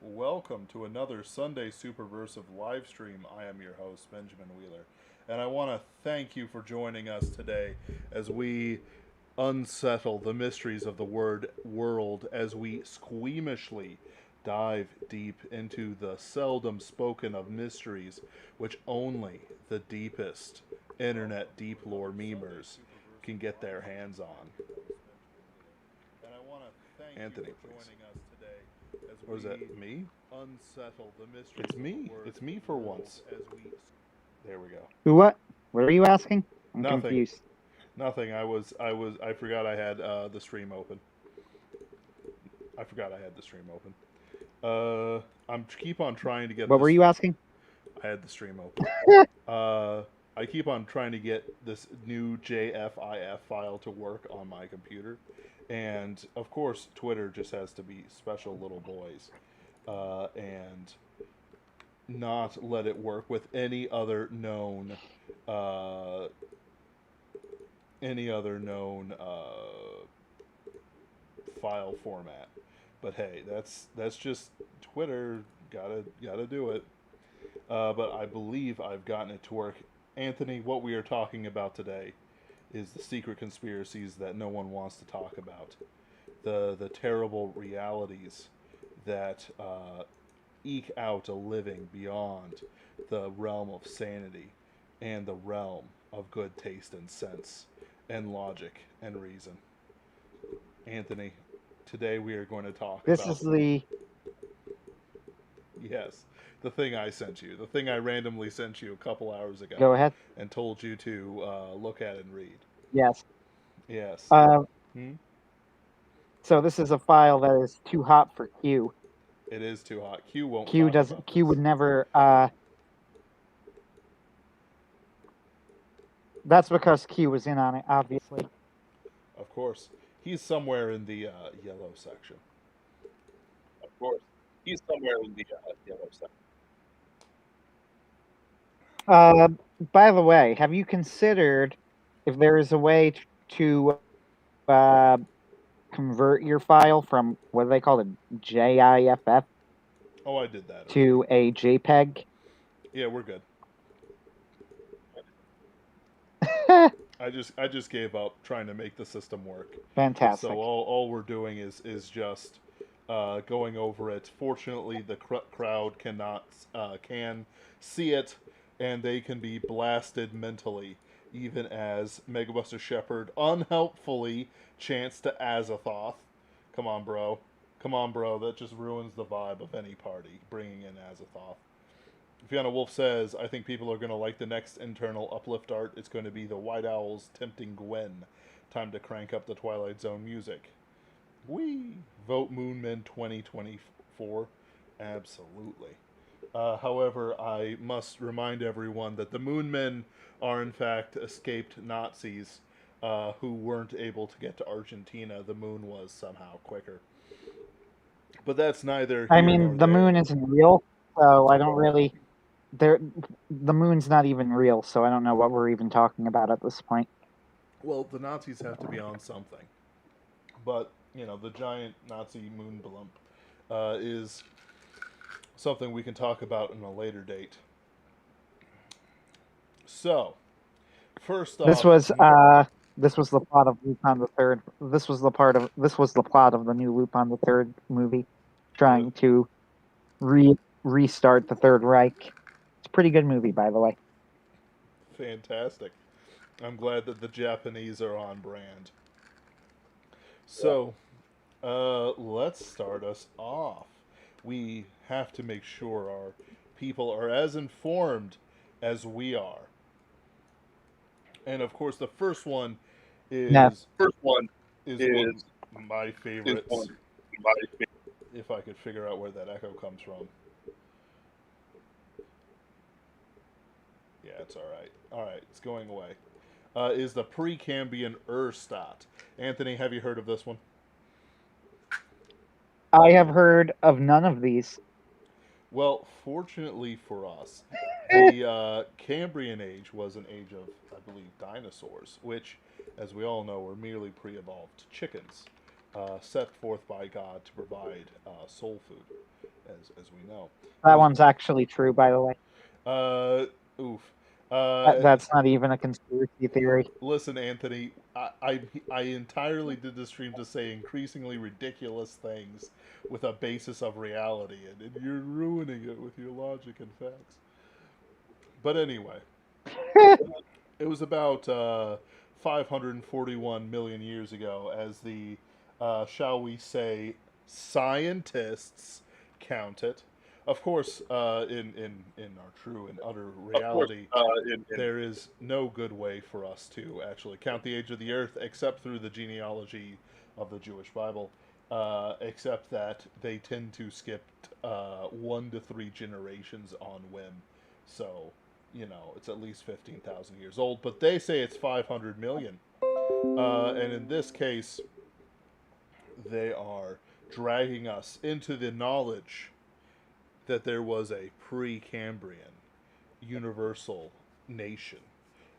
Welcome to another Sunday Superversive live stream. I am your host, Benjamin Wheeler, and I want to thank you for joining us today as we unsettle the mysteries of the word world, as we squeamishly dive deep into the seldom spoken of mysteries which only the deepest internet deep lore memers can get their hands on. And I want to thank Anthony, you for please. joining us today as Or is we that me? unsettle the mysteries It's of the me. word It's me for world once. as we There we go. What? What are you asking? I'm Nothing. confused. Nothing. I forgot I had the stream open. I forgot I had the stream open. I'm keep on trying to get What this. were you asking? I had the stream open. I keep on trying to get this new JFIF file to work on my computer, and of course, Twitter just has to be special little boys, and not let it work with uh, file format. But hey, that's just Twitter. Gotta do it. But I believe I've gotten it to work. Anthony, what we are talking about today is the secret conspiracies that no one wants to talk about. The terrible realities that eke out a living beyond the realm of sanity and the realm of good taste and sense and logic and reason. Anthony, today we are going to talk This about, is the. yes, the thing I sent you, the thing I randomly sent you a couple hours ago Go ahead. and told you to look at and read. Yes. Yes. Uh, Hmm? so this is a file that is too hot for Q. It is too hot. Q won't Q talk doesn't. about Q this. would never. That's because Q was in on it, obviously. Of course. He's somewhere in the yellow section. of course, he's somewhere in the yellow section. Uh, by the way, have you considered if there is a way to uh, convert your file from what do they call it, GIF Oh, I did that already. to a JPEG? Yeah, we're good. I just gave up trying to make the system work. So Fantastic. all we're doing is just going over it. Fortunately, the crowd can see it, and they can be blasted mentally, even as Megabuster Shepard unhelpfully chants to Azathoth. Come on, bro. Come on, bro. That just ruins the vibe of any party, bringing in Azathoth. Fiona Wolf says, I think people are going to like the next internal uplift art. It's going to be the White Owls tempting Gwen. Time to crank up the Twilight Zone music. Wee! Vote Moonmen 2024. Absolutely. However, I must remind everyone that the Moonmen are in fact escaped Nazis who weren't able to get to Argentina. The moon was somehow quicker. But that's neither I here nor mean, the there. moon isn't real, so I don't really. There, the moon's not even real, so I don't know what we're even talking about at this point. Well, the Nazis have to be on something. But, the giant Nazi moon blimp is something we can talk about in a later date. So, first This off, was this was the plot of Lupin the Third. This was the plot of the new Lupin the Third movie, the, trying to restart the Third Reich. It's a pretty good movie, by the way. fantastic. I'm glad that the Japanese are on brand. Yeah. So, let's start us off. We have to make sure our people are as informed as we are. And of course, the first one Yeah, is First one is one is of my is favorites. one my favorite. If I could figure out where that echo comes from. Yeah, it's all right. All right, it's going away. Is the Precambrian Urstat. Anthony, have you heard of this one? I have heard of none of these. Well, fortunately for us, the Cambrian Age was an age of, I believe, dinosaurs, which, as we all know, were merely pre evolved chickens set forth by God to provide soul food. as we know. That one's actually true, by the way. Uh, oof. That's not even a conspiracy theory. Listen, Anthony, I entirely did this stream to say increasingly ridiculous things with a basis of reality, and you're ruining it with your logic and facts. But anyway, it was about 541 million years ago, as the, shall we say, scientists count it. Of course, in our true and utter reality, there is no good way for us to actually count the age of the earth except through the genealogy of the Jewish Bible, except that they tend to skip 1 to 3 generations on whim. So, it's at least 15,000 years old, but they say it's 500 million. And in this case, they are dragging us into the knowledge that there was a Precambrian universal nation,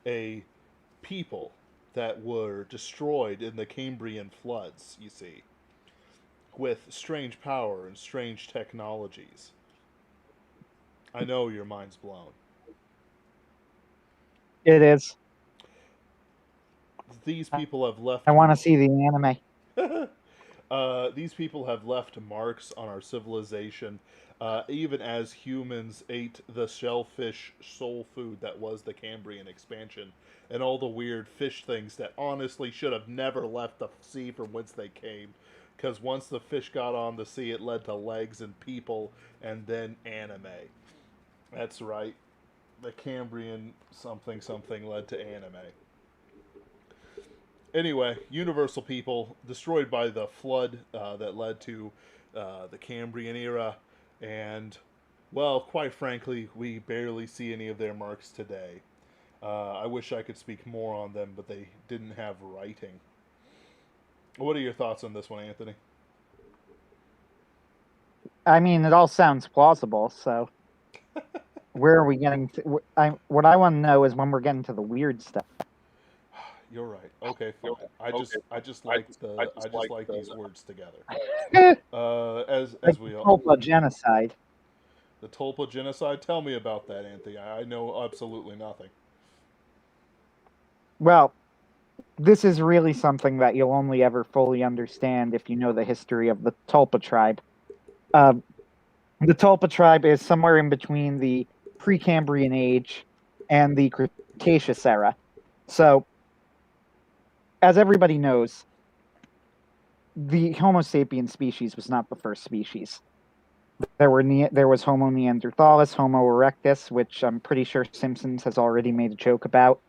a people that were destroyed in the Cambrian floods, you see, with strange power and strange technologies. I know your mind's blown. It is. These people have left. I want to see the anime. These people have left marks on our civilization, even as humans ate the shellfish soul food that was the Cambrian expansion, and all the weird fish things that honestly should have never left the sea from whence they came. Because once the fish got on the sea, it led to legs and people, and then anime. That's right. The Cambrian something something led to anime. Anyway, universal people destroyed by the flood that led to the Cambrian era, and, well, quite frankly, we barely see any of their marks today. I wish I could speak more on them, but they didn't have writing. What are your thoughts on this one, Anthony? I mean, it all sounds plausible, so where are we getting to? What I want to know is when we're getting to the weird stuff. You're right. Okay, fine. I just like these words together. As we all. Tulpa genocide. The Tulpa genocide. Tell me about that, Anthony. I know absolutely nothing. Well, this is really something that you'll only ever fully understand if you know the history of the Tulpa tribe. The Tulpa tribe is somewhere in between the Precambrian Age and the Cretaceous era. So, as everybody knows, the Homo sapiens species was not the first species. There was Homo neanderthalis, Homo erectus, which I'm pretty sure Simpsons has already made a joke about.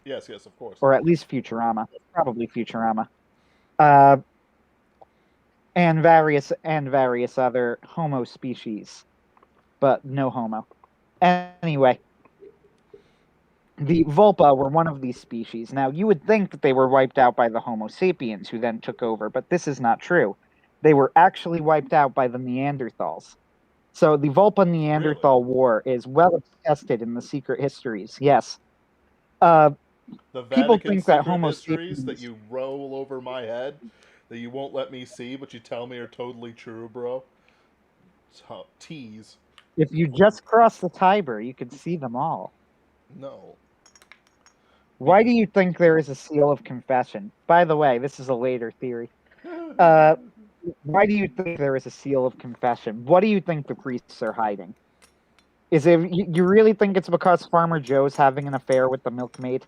Yes, of course. Or at least Futurama. Probably Futurama. And various other Homo species, but no Homo. Anyway, the Vulpa were one of these species. Now, you would think that they were wiped out by the Homo sapiens, who then took over, but this is not true. They were actually wiped out by the Neanderthals. So the Vulpa-Neanderthal War is well attested in the secret histories. Yes. The people Vatican think that secret Homo histories sapiens that you roll over my head, that you won't let me see, but you tell me are totally true, bro. Tease. If you just cross the Tiber, you could see them all. No. Why do you think there is a seal of confession? By the way, this is a later theory. Why do you think there is a seal of confession? What do you think the priests are hiding? Is it you really think it's because Farmer Joe's having an affair with the milkmaid?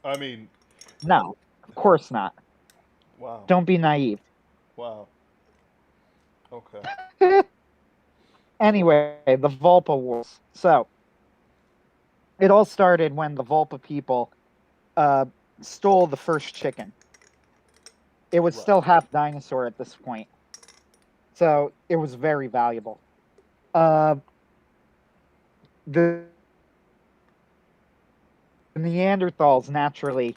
I mean, no, of course not. Wow. Don't be naive. Wow. Okay. Anyway, the Vulpa Wars. So, it all started when the Vulpa people stole the first chicken. It was still half dinosaur at this point. So, it was very valuable. The Neanderthals, naturally,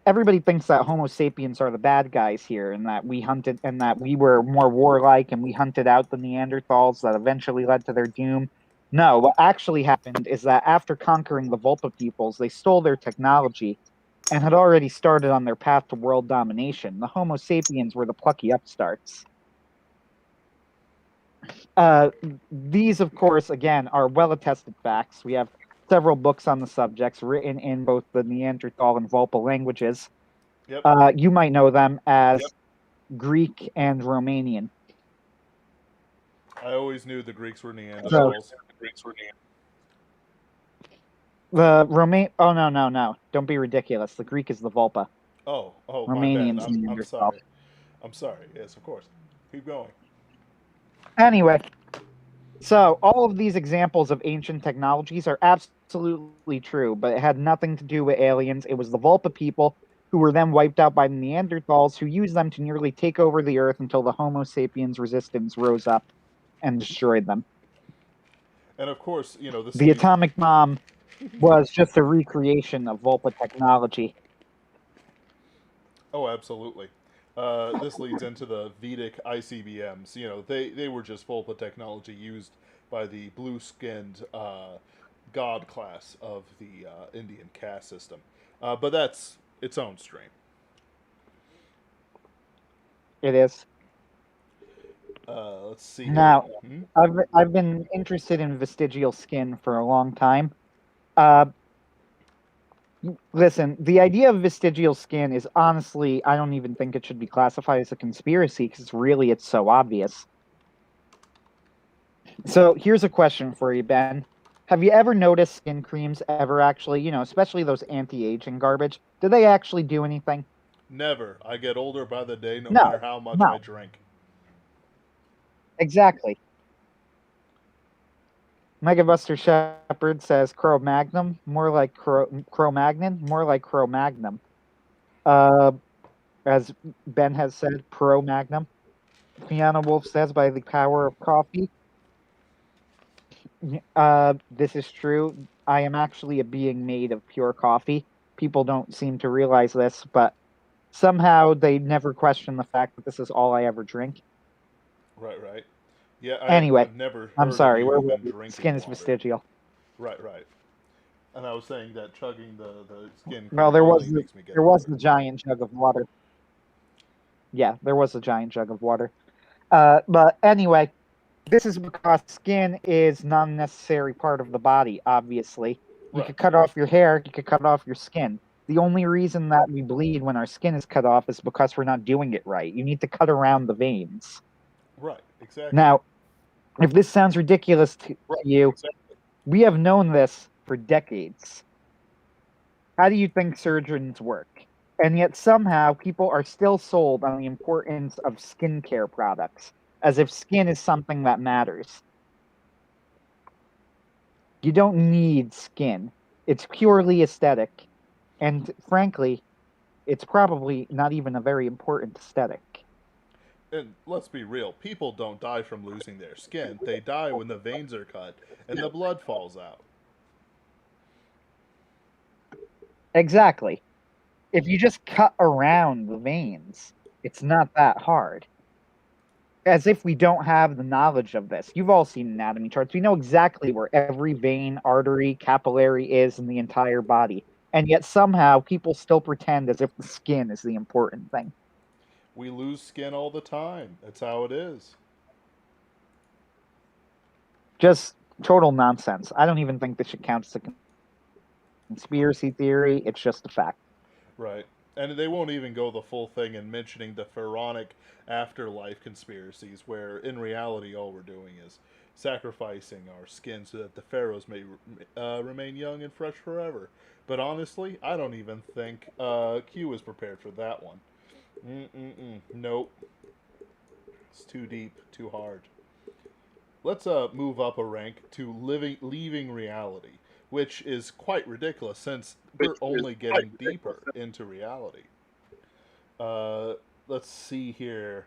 everybody thinks that Homo sapiens are the bad guys here, and that we hunted, and that we were more warlike, and we hunted out the Neanderthals that eventually led to their doom. No, what actually happened is that after conquering the Vulpa peoples, they stole their technology and had already started on their path to world domination. The Homo sapiens were the plucky upstarts. These, of course, again, are well-attested facts. We have several books on the subjects written in both the Neanderthal and Volpa languages. Yep. You might know them as Greek and Romanian. I always knew the Greeks were So, Neanderthals. the Roman. Oh, no. Don't be ridiculous. The Greek is the Volpa. Oh, my bad. Romanian's I'm Neanderthal. sorry. I'm sorry. Yes, of course. Keep going. Anyway, so all of these examples of ancient technologies are absolutely true, but it had nothing to do with aliens. It was the Volpa people who were then wiped out by the Neanderthals, who used them to nearly take over the Earth until the Homo sapiens resistance rose up and destroyed them. And of course, this The atomic bomb was just a recreation of Volpa technology. Oh, absolutely. This leads into the Vedic ICBMs. They were just Volpa technology used by the blue-skinned god class of the Indian caste system. But that's its own stream. It is. Let's see. Now, Hmm? I've been interested in vestigial skin for a long time. Listen, the idea of vestigial skin is honestly, I don't even think it should be classified as a conspiracy because really it's so obvious. So here's a question for you, Ben. Have you ever noticed skin creams ever actually, especially those anti-aging garbage, do they actually do anything? Never. I get older by the day, no No, matter how much no. I drink. Exactly. Megabuster Shepherd says Cro-Magnon, more like Cro-Magnon, more like Cro-Magnum. As Ben has said, Pro-Magnum. Fiona Wolf says by the power of coffee. This is true. I am actually a being made of pure coffee. People don't seem to realize this, but somehow they never question the fact that this is all I ever drink. Right. Yeah, Anyway, I've never I'm heard sorry. of Where you were even we? drinking Skin is water. vestigial. Right. And I was saying that chugging the skin Well, cream there only was makes me get there was older. the giant jug of water. Yeah, there was a giant jug of water. But anyway, this is because skin is not a necessary part of the body, obviously. You Right. could cut off your hair, you could cut off your skin. The only reason that we bleed when our skin is cut off is because we're not doing it right. You need to cut around the veins. Right, exactly. Now, if this sounds ridiculous to you, we have known this for decades. How do you think surgeons work? And yet somehow people are still sold on the importance of skincare products, as if skin is something that matters. You don't need skin. It's purely aesthetic. And frankly, it's probably not even a very important aesthetic. And let's be real, people don't die from losing their skin. They die when the veins are cut and the blood falls out. Exactly. If you just cut around the veins, it's not that hard. As if we don't have the knowledge of this. You've all seen anatomy charts. We know exactly where every vein, artery, capillary is in the entire body. And yet somehow people still pretend as if the skin is the important thing. We lose skin all the time. That's how it is. Just total nonsense. I don't even think this should count as a conspiracy theory. It's just a fact. Right. And they won't even go the full thing in mentioning the pharaonic afterlife conspiracies, where in reality all we're doing is sacrificing our skin so that the pharaohs may remain young and fresh forever. But honestly, I don't even think Q is prepared for that one. Nope. It's too deep, too hard. Let's move up a rank to leaving reality, which is quite ridiculous since we're only getting deeper into reality. Let's see here.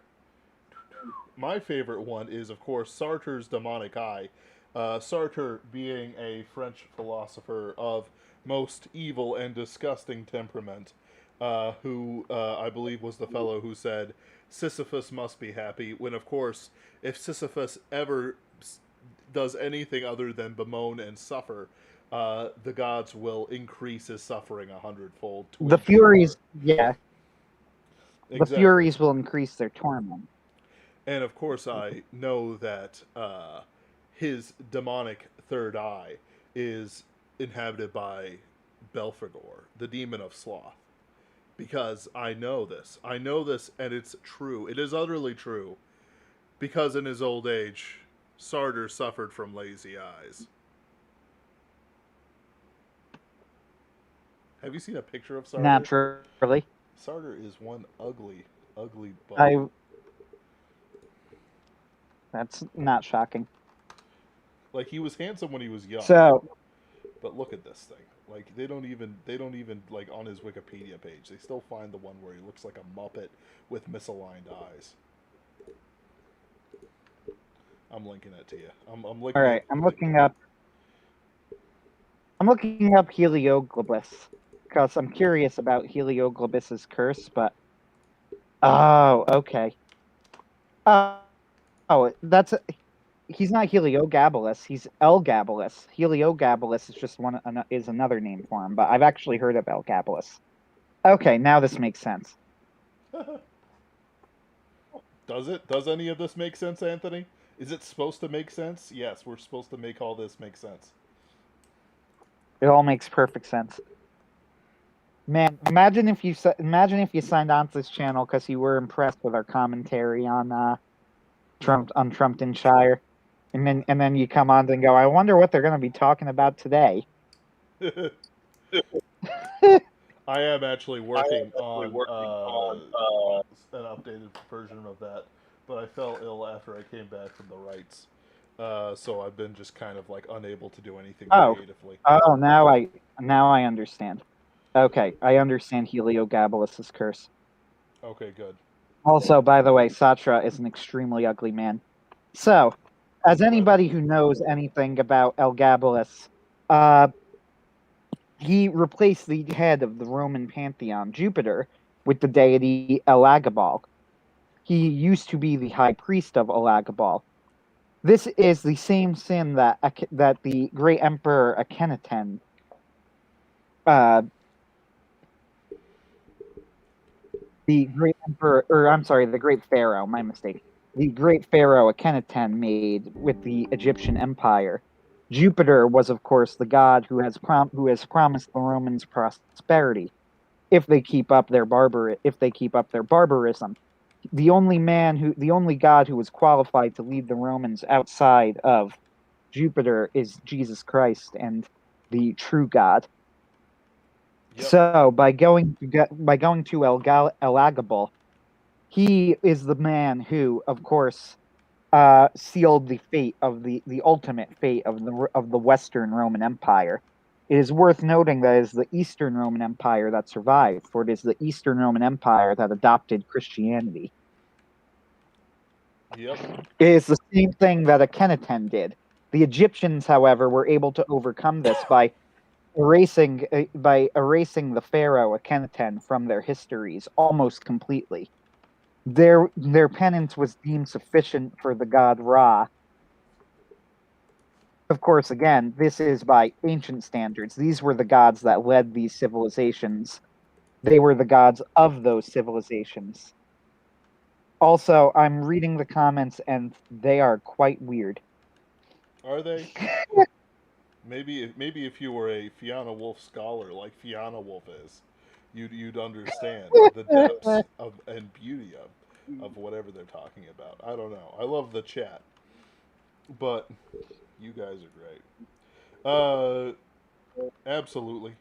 My favorite one is, of course, Sartre's demonic eye. Sartre being a French philosopher of most evil and disgusting temperament, who I believe was the fellow who said Sisyphus must be happy, when, of course, if Sisyphus ever does anything other than bemoan and suffer, the gods will increase his suffering 100-fold. The Furies, yeah. Exactly. The Furies will increase their torment. And of course, I know that his demonic third eye is inhabited by Belphegor, the demon of sloth. Because I know this. I know this, and it's true. It is utterly true. Because in his old age, Sarger suffered from lazy eyes. Have you seen a picture of Sarger? Naturally. Sarger is one ugly, ugly bug. That's not shocking. Like, he was handsome when he was young. So, but look at this thing. Like, they don't even like on his Wikipedia page. They still find the one where he looks like a Muppet with misaligned eyes. I'm linking it to you. I'm linking. All right, I'm looking up Helioglobus because I'm curious about Helioglobus's curse. But okay. That's he's not Heliogabalus. He's Elgabalus. Heliogabalus is just is another name for him. But I've actually heard of Elgabalus. Okay, now this makes sense. Does it? Does any of this make sense, Anthony? Is it supposed to make sense? Yes, we're supposed to make all this make sense. It all makes perfect sense. Man, imagine if you signed on to this channel because you were impressed with our commentary on Trumptonshire, and then you come on and go, I wonder what they're going to be talking about today. I am actually working on an updated version of that, but I fell ill after I came back from the rights, so I've been just kind of like unable to do anything creatively. Oh, now I understand. Okay, I understand Heliogabalus's curse. Okay, good. Also, by the way, Satra is an extremely ugly man. So, as anybody who knows anything about Elgabalus, he replaced the head of the Roman pantheon, Jupiter, with the deity Elagabal. He used to be the high priest of Elagabal. This is the same sin that the great emperor Akhenaten the great pharaoh, my mistake. The great pharaoh Akhenaten made with the Egyptian empire. Jupiter was, of course, the god who has promised the Romans prosperity if they keep up their barbarism. The only god who was qualified to lead the Romans outside of Jupiter is Jesus Christ and the true God. Yep. So by going to Elagabal, he is the man who, of course, sealed the fate of the ultimate fate of the Western Roman Empire. It is worth noting that it is the Eastern Roman Empire that survived, for it is the Eastern Roman Empire that adopted Christianity. Yep. It is the same thing that Akhenaten did. The Egyptians, however, were able to overcome this by erasing the pharaoh Akhenaten from their histories almost completely. Their penance was deemed sufficient for the god Ra. Of course, again, this is by ancient standards. These were the gods that led these civilizations. They were the gods of those civilizations. Also, I'm reading the comments, and they are quite weird. Are they? Maybe if you were a Fiona Wolf scholar like Fiona Wolf is, you'd understand the depths and beauty of whatever they're talking about. I don't know. I love the chat, but you guys are great. Absolutely.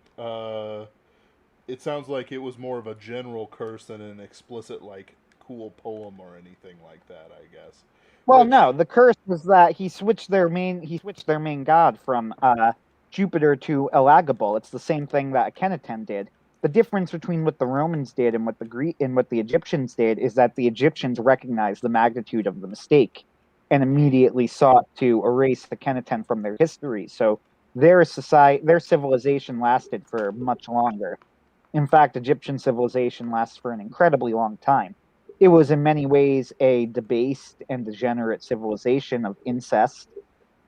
It sounds like it was more of a general curse than an explicit like cool poem or anything like that, I guess. Well, no, the curse was that he switched their main god from Jupiter to Elagabal. It's the same thing that Akhenaten did. The difference between what the Romans did and what the Egyptians did is that the Egyptians recognized the magnitude of the mistake and immediately sought to erase Akhenaten from their history. So their civilization lasted for much longer. In fact, Egyptian civilization lasts for an incredibly long time. It was in many ways a debased and degenerate civilization of incest,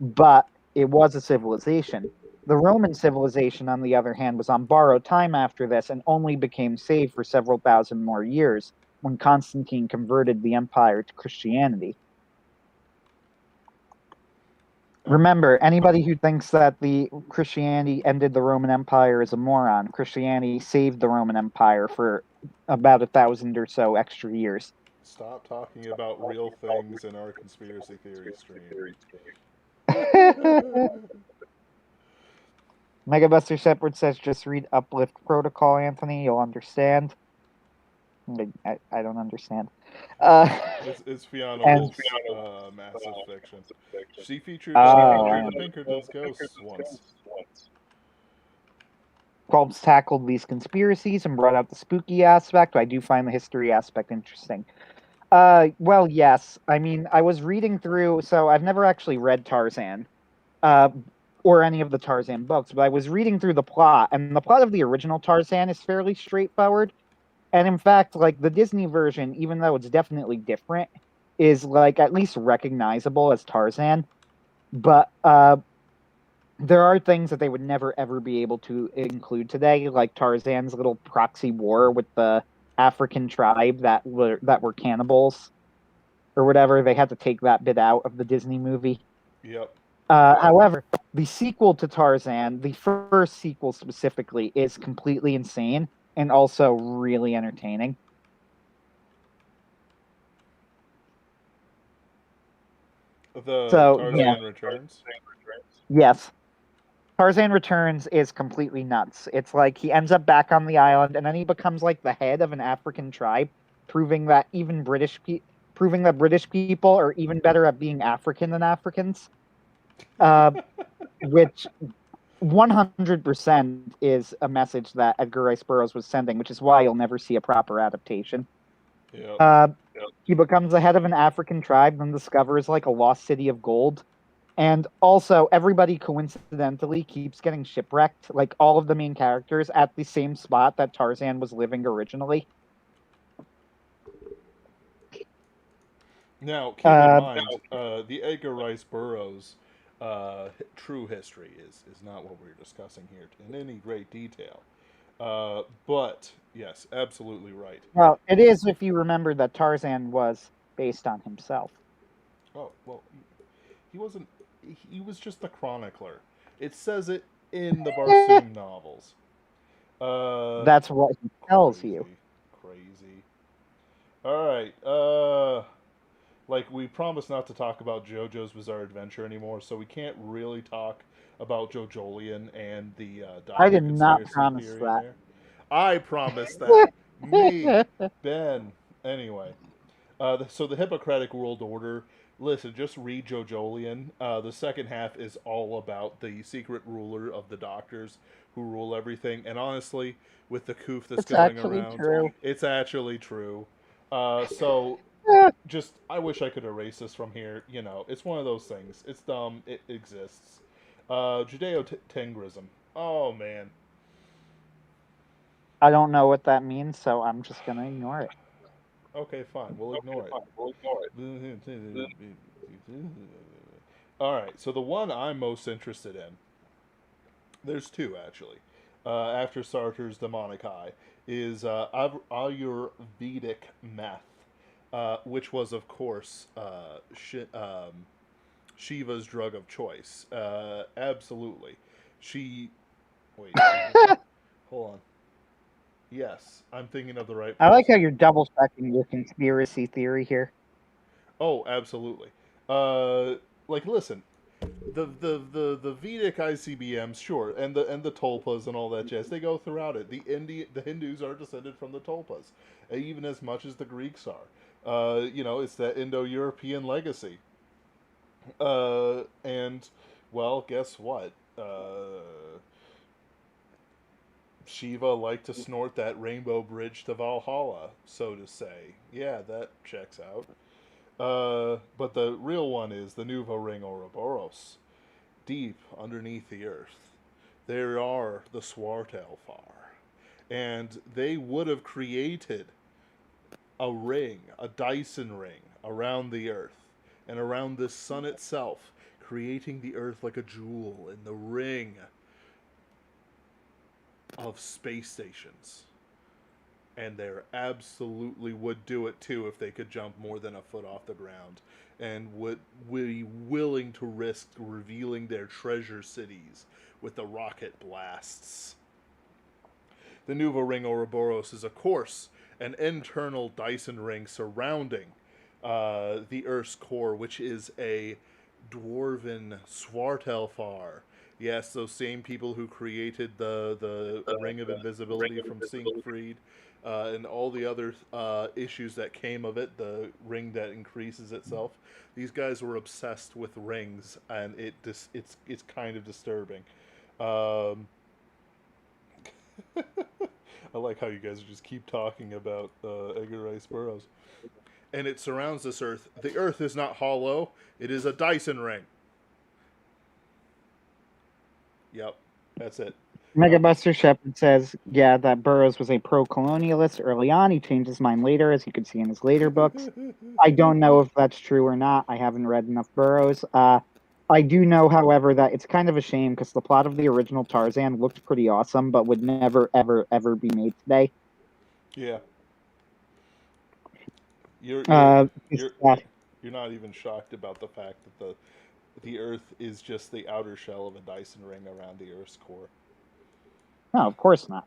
but it was a civilization. The Roman civilization, on the other hand, was on borrowed time after this and only became saved for several thousand more years when Constantine converted the empire to Christianity. Remember, anybody who thinks that the Christianity ended the Roman Empire is a moron. Christianity saved the Roman Empire for about 1,000 or so extra years. Stop talking about real things in our conspiracy theory stream. Megabuster Shepherd says, just read Uplift Protocol, Anthony. You'll understand. I don't understand. It's Fiona And- Wolf's massive fiction. She featured Oh, the Pinkerton's ghosts once. Phelps tackled these conspiracies and brought out the spooky aspect. I do find the history aspect interesting. Well, yes. I mean, I was reading through, so I've never actually read Tarzan, or any of the Tarzan books, but I was reading through the plot, and the plot of the original Tarzan is fairly straightforward. And in fact, like the Disney version, even though it's definitely different, is like at least recognizable as Tarzan. But there are things that they would never ever be able to include today, like Tarzan's little proxy war with the African tribe that were cannibals or whatever. They had to take that bit out of the Disney movie. Yep. However, the sequel to Tarzan, the first sequel specifically, is completely insane and also really entertaining. Tarzan Returns? Yes. Tarzan Returns is completely nuts. It's like he ends up back on the island, and then he becomes like the head of an African tribe, proving that British people are even better at being African than Africans. Which 100% is a message that Edgar Rice Burroughs was sending, which is why you'll never see a proper adaptation. Yep. He becomes the head of an African tribe, then discovers like a lost city of gold. And also, everybody coincidentally keeps getting shipwrecked, like all of the main characters, at the same spot that Tarzan was living originally. Now, keep in mind, the Edgar Rice Burroughs true history is not what we're discussing here in any great detail. But, yes, absolutely right. Well, it is if you remember that Tarzan was based on himself. Oh, well, he wasn't. He was just the chronicler. It says it in the Barsoom novels. That's what he tells you. Crazy. All right. Like we promised not to talk about JoJo's Bizarre Adventure anymore, so we can't really talk about JoJolian and the I did not promise that. there. I promised that. Me, Ben. Anyway, so the Hippocratic World Order. Listen, just read JoJolian. The second half is all about the secret ruler of the doctors who rule everything. And honestly, with the coof that's going around, it's actually true. So, just I wish I could erase this from here. You know, it's one of those things. It's dumb. It exists. Judeo-Tengrism. Oh man. I don't know what that means, so I'm just gonna ignore it. Okay, fine. We'll ignore it. All right. So the one I'm most interested in, there's two actually. After Sarger's Demonic Eye, is Ayurvedic meth, which was of course Shiva's drug of choice. Absolutely. Wait. Hold on. Yes, I'm thinking of the right person. I like how you're double checking your conspiracy theory here. Oh, absolutely. Listen, the Vedic ICBMs, sure, and the Tulpas and all that jazz, they go throughout it. The Hindus are descended from the Tulpas, even as much as the Greeks are. It's that Indo-European legacy. And well, guess what? Shiva liked to snort that rainbow bridge to Valhalla, so to say. Yeah, that checks out. But the real one is the Nouveau Ring Ouroboros. Deep underneath the earth, there are the Swartalfar. And they would have created a ring, a Dyson ring, around the earth and around the sun itself, creating the earth like a jewel in the ring of space stations. and they absolutely would do it too if they could jump more than a foot off the ground, and would be willing to risk revealing their treasure cities with the rocket blasts. The Nuva Ring Ouroboros is, of course, an internal Dyson ring surrounding the Earth's core, which is a dwarven Svartalfar. Yes, those same people who created the Ring of Invisibility from Siegfried, and all the other issues that came of it, the ring that increases itself. These guys were obsessed with rings, and it's kind of disturbing. Um, I like how you guys just keep talking about Edgar Rice Burroughs. And it surrounds this Earth. The Earth is not hollow, it is a Dyson ring. Yep, that's it. Megabuster Shepard says, yeah, that Burroughs was a pro-colonialist early on. He changed his mind later, as you can see in his later books. I don't know if that's true or not. I haven't read enough Burroughs. I do know, however, that it's kind of a shame because the plot of the original Tarzan looked pretty awesome, but would never, ever, ever be made today. Yeah. You're not even shocked about the fact that the Earth is just the outer shell of a Dyson ring around the Earth's core. No, of course not.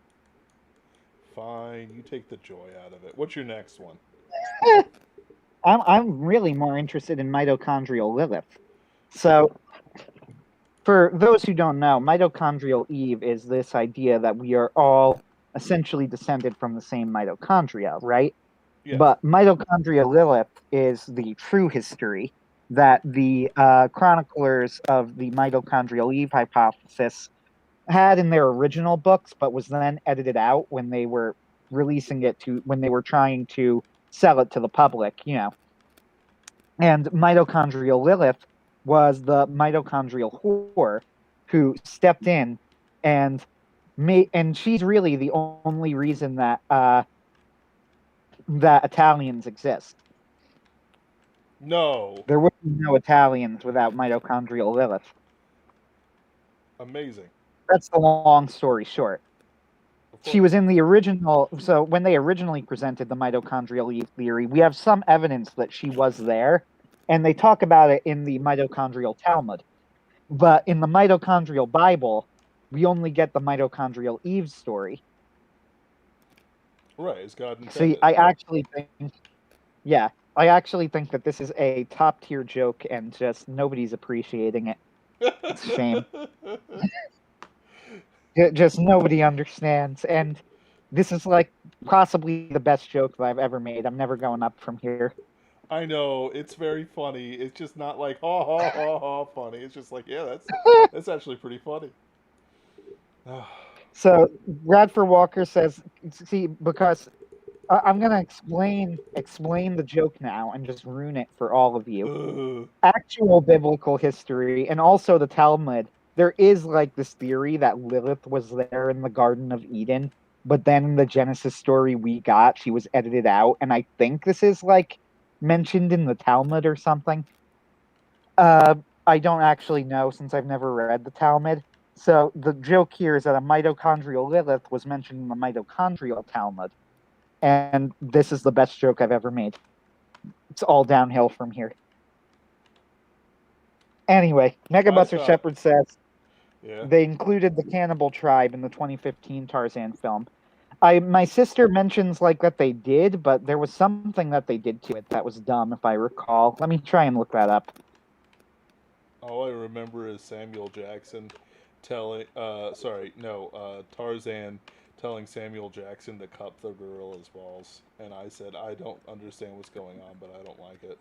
Fine, you take the joy out of it. What's your next one? I'm really more interested in Mitochondrial Lilith. So, for those who don't know, Mitochondrial Eve is this idea that we are all essentially descended from the same mitochondria, right? Yes. But Mitochondrial Lilith is the true history that the chroniclers of the Mitochondrial Eve hypothesis had in their original books, but was then edited out when they were releasing it when they were trying to sell it to the public, And Mitochondrial Lilith was the mitochondrial whore who stepped in and she's really the only reason that that Italians exist. No. There would be no Italians without Mitochondrial Lilith. Amazing. That's the long story short. She was in the original, so when they originally presented the mitochondrial Eve theory, we have some evidence that she was there, and they talk about it in the mitochondrial Talmud. But in the mitochondrial Bible, we only get the mitochondrial Eve story. Right, as God intended. See, I actually think that this is a top tier joke, and just nobody's appreciating it. It's a shame. Just nobody understands, and this is like possibly the best joke that I've ever made. I'm never going up from here. I know, it's very funny. It's just not like ha ha ha ha funny. It's just like, yeah, that's actually pretty funny. So Bradford Walker says, see, because I'm gonna explain the joke now and just ruin it for all of you. Actual biblical history and also the Talmud. There is like this theory that Lilith was there in the Garden of Eden, but then in the Genesis story we got, she was edited out, and I think this is like mentioned in the Talmud or something. I don't actually know since I've never read the Talmud. So the joke here is that a mitochondrial Lilith was mentioned in the mitochondrial Talmud, and this is the best joke I've ever made. It's all downhill from here. Anyway, Megabuster Shepard says they included the cannibal tribe in the 2015 Tarzan film. My sister mentions like that they did, but there was something that they did to it that was dumb, if I recall. Let me try and look that up. All I remember is Samuel Jackson Tarzan telling Samuel Jackson to cup the gorilla's balls, and I said, I don't understand what's going on, but I don't like it.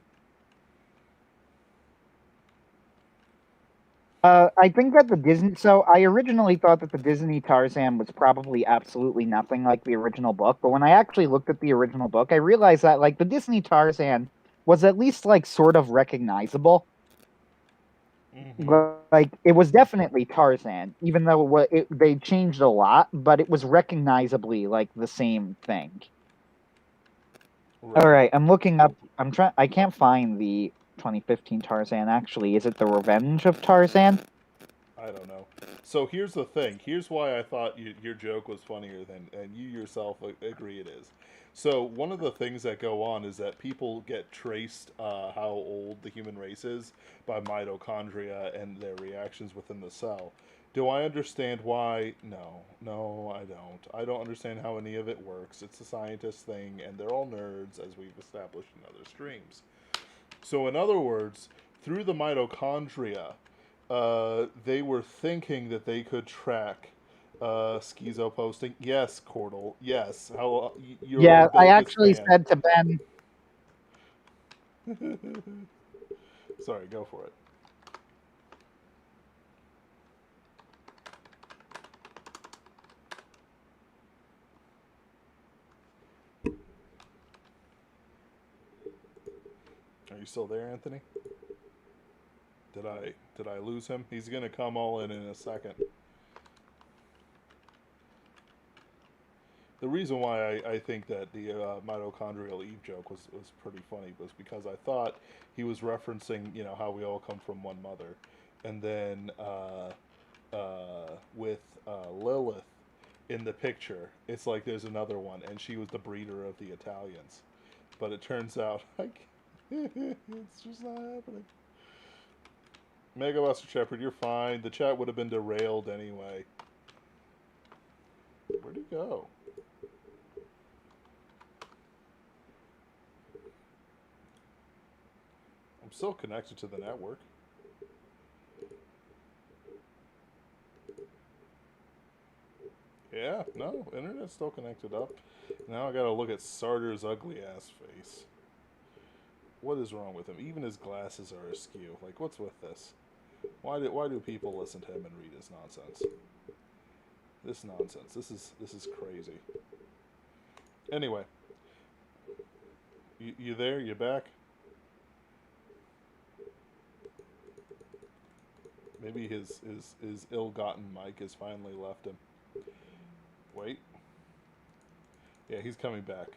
I think that the Disney... So I originally thought that the Disney Tarzan was probably absolutely nothing like the original book, but when I actually looked at the original book, I realized that like the Disney Tarzan was at least like sort of recognizable. Mm-hmm. Like it was definitely Tarzan, even though they changed a lot, but it was recognizably like the same thing. Right. All right, I'm looking up. I can't find the 2015 Tarzan. Actually, is it The Revenge of Tarzan? I don't know. So here's the thing. Here's why I thought your joke was funnier than, and you yourself agree it is. So one of the things that go on is that people get traced how old the human race is by mitochondria and their reactions within the cell. Do I understand why? No, no, I don't. I don't understand how any of it works. It's a scientist thing, and they're all nerds, as we've established in other streams. So, in other words, through the mitochondria, they were thinking that they could track schizo posting. Yes, Cordal. Yes. How you're Yeah, our I biggest actually fan. said to Ben, Sorry, go for it. Are you still there, Anthony? Did I lose him? He's gonna come all in a second. The reason why I think that the mitochondrial Eve joke was pretty funny was because I thought he was referencing, how we all come from one mother. And then with Lilith in the picture, it's like there's another one, and she was the breeder of the Italians. But it turns out, like, it's just not happening. Mega Buster Shepherd, you're fine. The chat would have been derailed anyway. Where'd he go? I'm still connected to the network. Yeah, no, internet's still connected up. Now I gotta look at Sarger's ugly ass face. What is wrong with him? Even his glasses are askew. Like, what's with this? Why do people listen to him and read his nonsense? This nonsense. This is crazy. Anyway, you there? You back? Maybe his ill-gotten mic has finally left him. Wait. Yeah, he's coming back.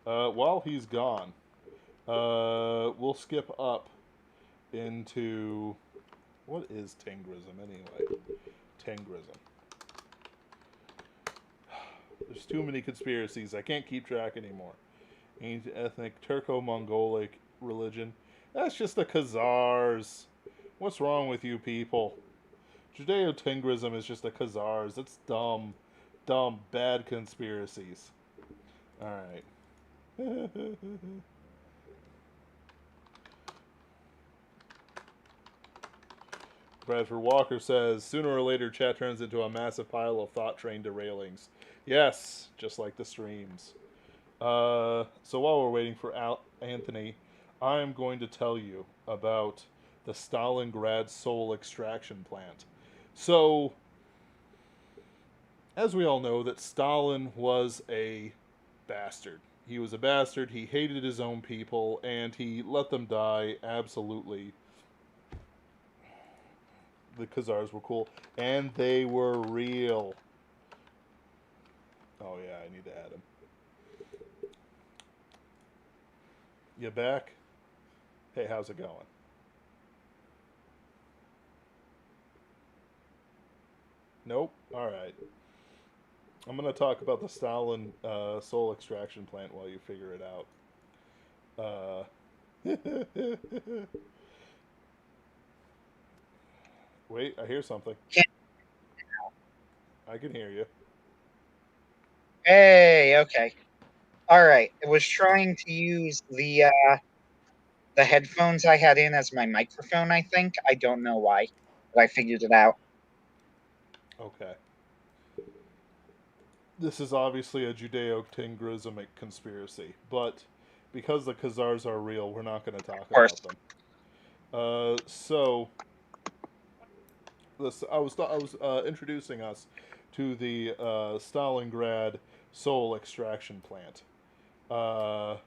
While he's gone, we'll skip up into... What is Tengrism anyway? Tengrism. There's too many conspiracies. I can't keep track anymore. Ancient ethnic Turco-Mongolic religion. That's just the Khazars. What's wrong with you people? Judeo-Tengrism is just the Khazars. That's dumb. Dumb, bad conspiracies. Alright. Bradford Walker says, sooner or later chat turns into a massive pile of thought train derailings. Yes, just like the streams. So while we're waiting for Anthony, I am going to tell you about the Stalingrad soul extraction plant. So, as we all know, that Stalin was a bastard. He was a bastard, he hated his own people, and he let them die absolutely. The Khazars were cool, and they were real. Oh yeah, I need to add him. You back? Hey, how's it going? Nope. Alright. I'm going to talk about the Stalin soul extraction plant while you figure it out. Wait, I hear something. I can hear you. "Hey, okay, all right." I was trying to use the headphones I had in as my microphone. I think I don't know why, but I figured it out. Okay. This is obviously a Judeo-Tengrismic conspiracy, but because the Khazars are real, we're not going to talk about them. So I was introducing us to the Stalingrad soul extraction plant, and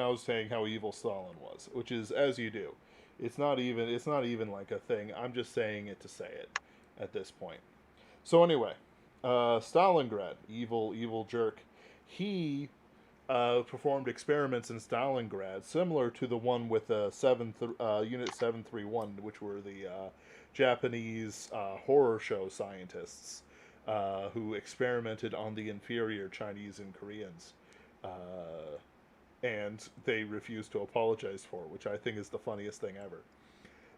I was saying how evil Stalin was, which is as you do. It's not even like a thing. I'm just saying it to say it at this point. So anyway, Stalingrad, evil jerk. He performed experiments in Stalingrad, similar to the one with Unit 731, which were the Japanese horror show scientists who experimented on the inferior Chinese and Koreans. And they refused to apologize for, which I think is the funniest thing ever.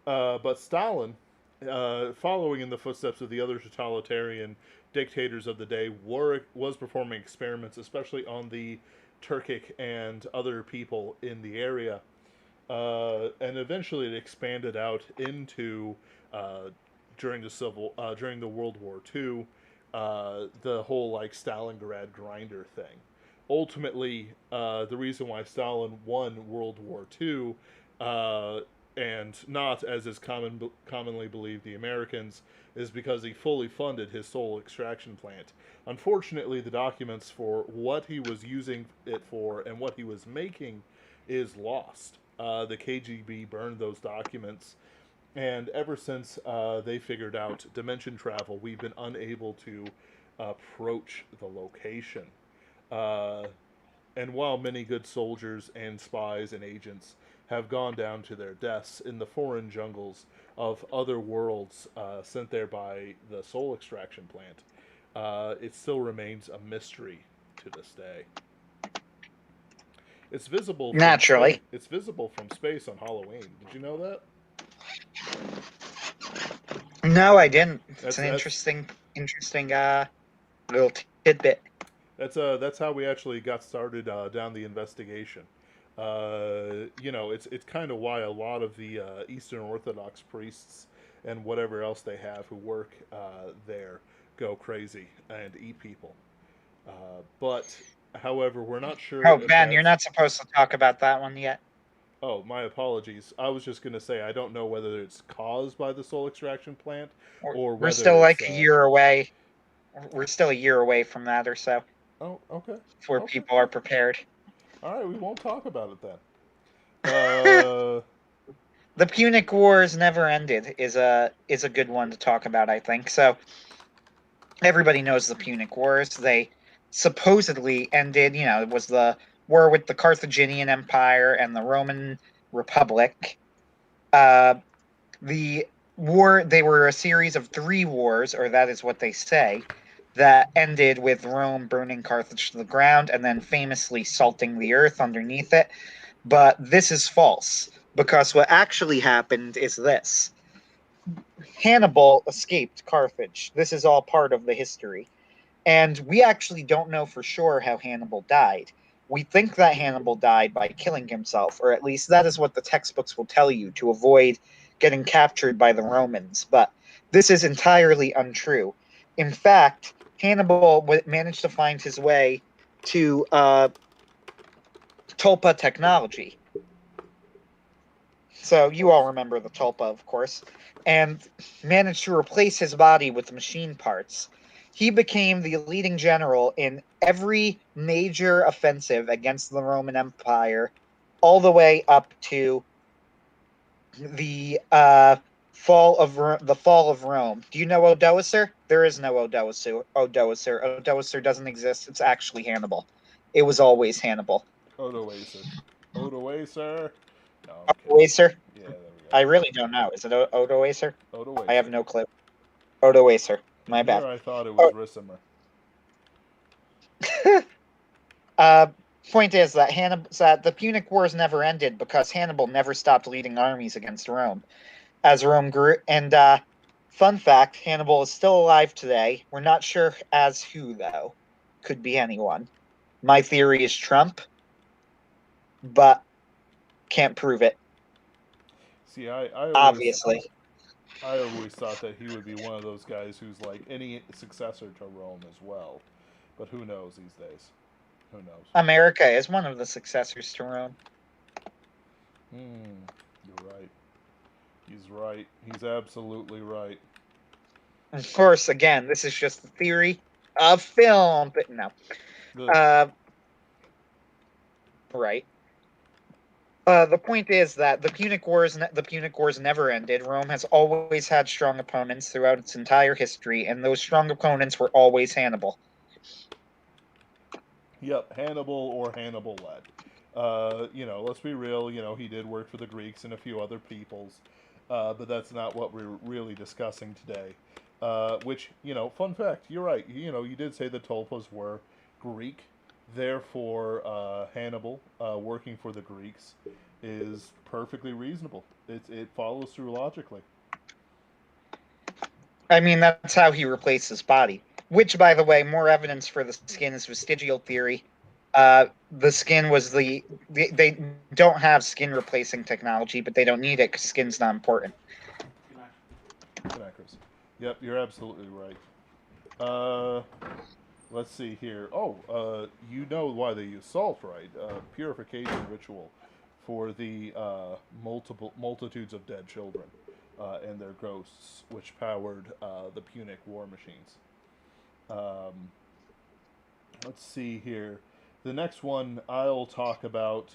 But Stalin, following in the footsteps of the other totalitarian dictators of the day, was performing experiments, especially on the Turkic and other people in the area, and eventually it expanded out into during the World War II, the whole like Stalingrad grinder thing. Ultimately, the reason why Stalin won World War II, and not, as is commonly believed, the Americans, is because he fully funded his soul extraction plant. Unfortunately, the documents for what he was using it for and what he was making is lost. The KGB burned those documents, and ever since they figured out dimension travel, we've been unable to approach the location. And while many good soldiers and spies and agents have gone down to their deaths in the foreign jungles of other worlds sent there by the soul extraction plant, it still remains a mystery to this day. It's visible from Naturally. Space. It's visible from space on Halloween. Did you know that? No, I didn't. It's That's- an that's- interesting little tidbit. That's how we actually got started down the investigation. It's kind of why a lot of the Eastern Orthodox priests and whatever else they have who work there go crazy and eat people. But however, we're not sure. Oh, if Ben, you're that's- not supposed to talk about that one yet. Oh, my apologies. I was just going to say I don't know whether it's caused by the soul extraction plant or We're whether still like it's, a year away. We're still a year away from that or so, Oh, okay. before Okay. people are prepared. All right, we won't talk about it then. The Punic Wars never ended is a good one to talk about, I think. So everybody knows the Punic Wars. They supposedly ended, it was the war with the Carthaginian Empire and the Roman Republic. The war, they were a series of 3 wars, or that is what they say, that ended with Rome burning Carthage to the ground and then famously salting the earth underneath it. But this is false, because what actually happened is this. Hannibal escaped Carthage. This is all part of the history. And we actually don't know for sure how Hannibal died. We think that Hannibal died by killing himself, or at least that is what the textbooks will tell you, to avoid getting captured by the Romans. But this is entirely untrue. In fact, Hannibal managed to find his way to Tulpa technology. So you all remember the Tulpa, of course, and managed to replace his body with machine parts. He became the leading general in every major offensive against the Roman Empire, all the way up to the fall of Rome. Do you know Odoacer? There is no Odoacer. Odoacer doesn't exist. It's actually Hannibal. It was always Hannibal. Odoacer. Odoacer. No, Odoacer? Yeah, there we go. I really don't know. Is it Odoacer? Odoacer. I have no clue. Odoacer. My bad. Here I thought it was Ricimer. Point is that the Punic Wars never ended because Hannibal never stopped leading armies against Rome as Rome grew. And fun fact, Hannibal is still alive today. We're not sure as who, though. Could be anyone. My theory is Trump, but can't prove it. See, I Obviously. always thought that he would be one of those guys who's like any successor to Rome as well. But who knows these days? Who knows? America is one of the successors to Rome. You're right. He's right. He's absolutely right. Of course, again, this is just the theory of film, but no. Right. The point is that the Punic Wars never ended. Rome has always had strong opponents throughout its entire history, and those strong opponents were always Hannibal. Yep, Hannibal or Hannibal led. Let's be real. He did work for the Greeks and a few other peoples, but that's not what we're really discussing today. Fun fact, you're right. You did say the Tulpas were Greek, therefore Hannibal working for the Greeks is perfectly reasonable. It follows through logically. I mean, that's how he replaced his body. Which, by the way, more evidence for the skin is vestigial theory. The skin was they don't have skin replacing technology, but they don't need it because skin's not important. Connectors. Yep, you're absolutely right. Uh, let's see here. Oh, you know why they use salt, right? Purification ritual for the multitudes of dead children and their ghosts, which powered the Punic war machines. Um, let's see here. The next one I'll talk about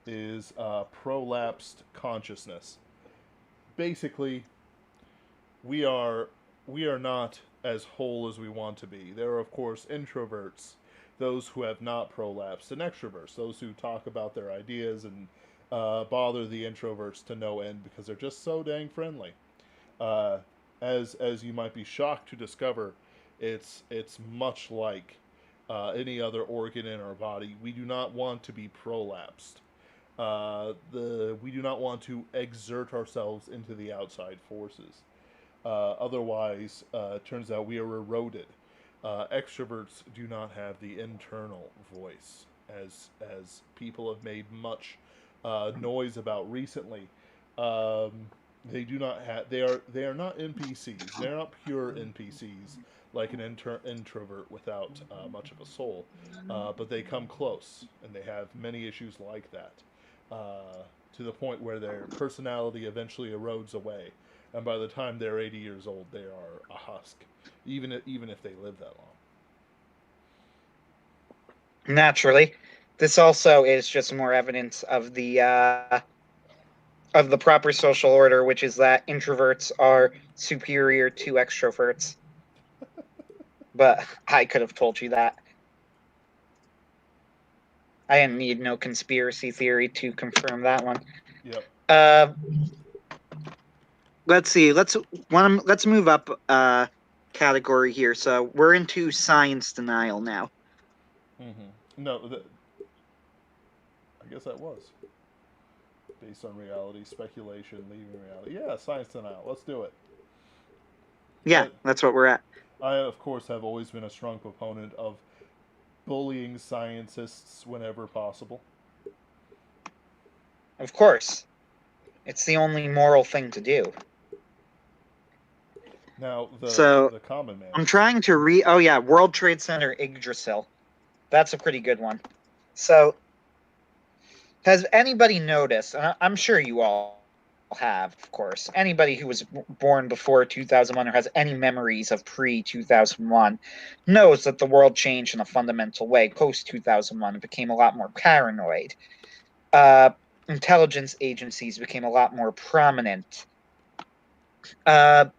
is prolapsed consciousness. Basically, we are we are not as whole as we want to be. There are, of course, introverts, those who have not prolapsed, and extroverts, those who talk about their ideas and bother the introverts to no end because they're just so dang friendly. Uh, as you might be shocked to discover, it's much like any other organ in our body. We do not want to be prolapsed. The We do not want to exert ourselves into the outside forces. Otherwise, it turns out we are eroded. Extroverts do not have the internal voice, as people have made much noise about recently. Um, they do not have. They are not NPCs. They're not pure NPCs like an introvert without much of a soul. But they come close, and they have many issues like that. To the point where their personality eventually erodes away, and by the time they're 80 years old, they are a husk, even if they live that long. Naturally, this also is just more evidence of the proper social order, which is that introverts are superior to extroverts. But I could have told you that. I didn't need no conspiracy theory to confirm that one. Yep. Let's see. Let's move up category here. So we're into science denial now. No, I guess that was based on reality, speculation, leaving reality. Yeah, science denial. Let's do it. Yeah, that's what we're at. I, of course, have always been a strong proponent of bullying scientists whenever possible. Of course. It's the only moral thing to do. Now, So, the common man. I'm trying to read. Oh, yeah, World Trade Center Yggdrasil. That's a pretty good one. So, has anybody noticed, and I'm sure you all have, of course, anybody who was born before 2001 or has any memories of pre-2001 knows that the world changed in a fundamental way post-2001. It became a lot more paranoid. Intelligence agencies became a lot more prominent. And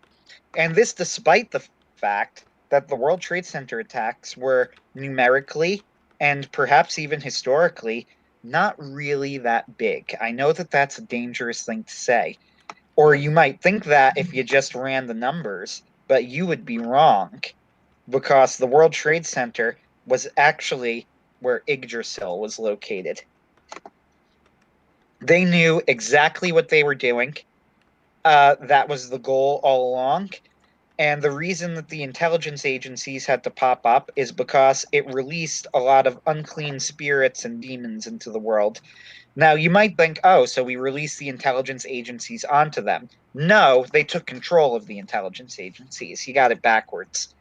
this despite the fact that the World Trade Center attacks were numerically and perhaps even historically not really that big. I know that that's a dangerous thing to say. Or you might think that if you just ran the numbers, but you would be wrong because the World Trade Center was actually where Yggdrasil was located. They knew exactly what they were doing. That was the goal all along. And the reason that the intelligence agencies had to pop up is because it released a lot of unclean spirits and demons into the world. Now, you might think, oh, so we released the intelligence agencies onto them. No, they took control of the intelligence agencies. You got it backwards.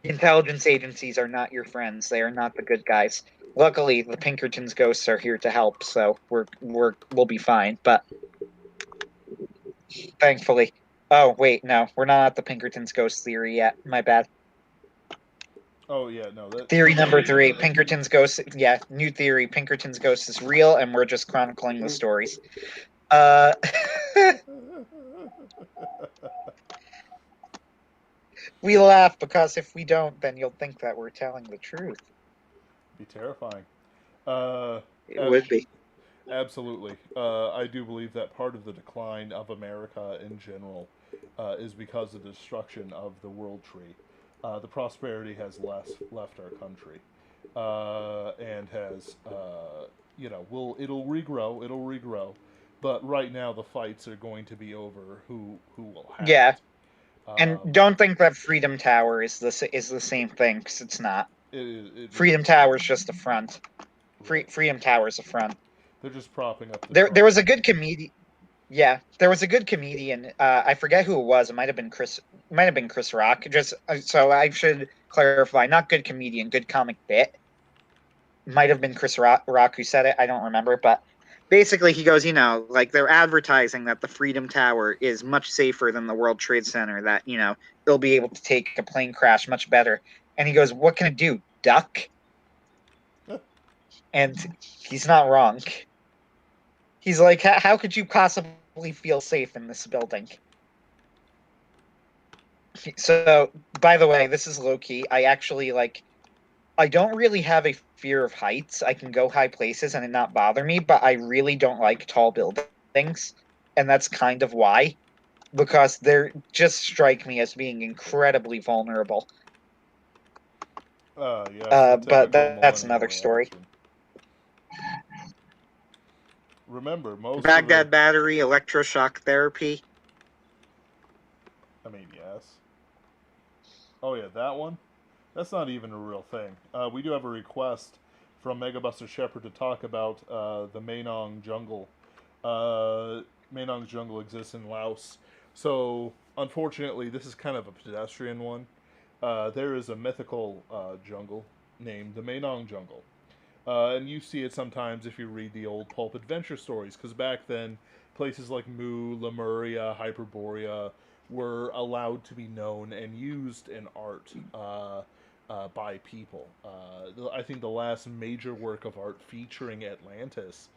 Intelligence agencies are not your friends. They are not the good guys. Luckily, the Pinkertons ghosts are here to help, so we'll be fine. But thankfully, oh wait, no, we're not at the Pinkertons ghost theory yet. My bad. Oh yeah, no. Theory number 3, Pinkerton's ghost. Yeah, new theory. Pinkerton's ghost is real, and we're just chronicling the stories. We laugh because if we don't, then you'll think that we're telling the truth. Be terrifying. Uh, It would be. Absolutely. I do believe that part of the decline of America in general is because of the destruction of the world tree. The prosperity has left our country, and has, it'll regrow. It'll regrow. But right now, the fights are going to be over who will have Yeah, it. and Um, don't think that Freedom Tower is the same thing, because it's not. it Freedom really Tower is isn't. just a front. Right. Freedom Tower is a front. They're just propping up the There Trump was a good regime. comedian. Yeah, there was a good comedian. I forget who it was. It might have been Chris. Might have been Chris Rock. Just so I should clarify, not good comedian, good comic bit. Might have been Chris Rock who said it. I don't remember, but basically he goes, like they're advertising that the Freedom Tower is much safer than the World Trade Center. That they'll be able to take a plane crash much better. And he goes, "What can it do? Duck?" And he's not wrong. He's like, "How could you possibly feel safe in this building?" So, by the way, this is low key. I actually I don't really have a fear of heights. I can go high places and it not bother me, but I really don't like tall buildings. And that's kind of why, because they're just strike me as being incredibly vulnerable. Yes, the But typical that's millennial another story. reaction. Remember, most of the. Baghdad Battery, electroshock therapy. I mean, yes. Oh, yeah, that one? That's not even a real thing. We do have a request from Megabuster Shepard to talk about the Menong Jungle. Menongs Jungle exists in Laos. So, unfortunately, this is kind of a pedestrian one. There is a mythical jungle named the Menong Jungle. And you see it sometimes if you read the old pulp adventure stories, because back then, places like Mu, Lemuria, Hyperborea were allowed to be known and used in art by people. I think the last major work of art featuring Atlantis,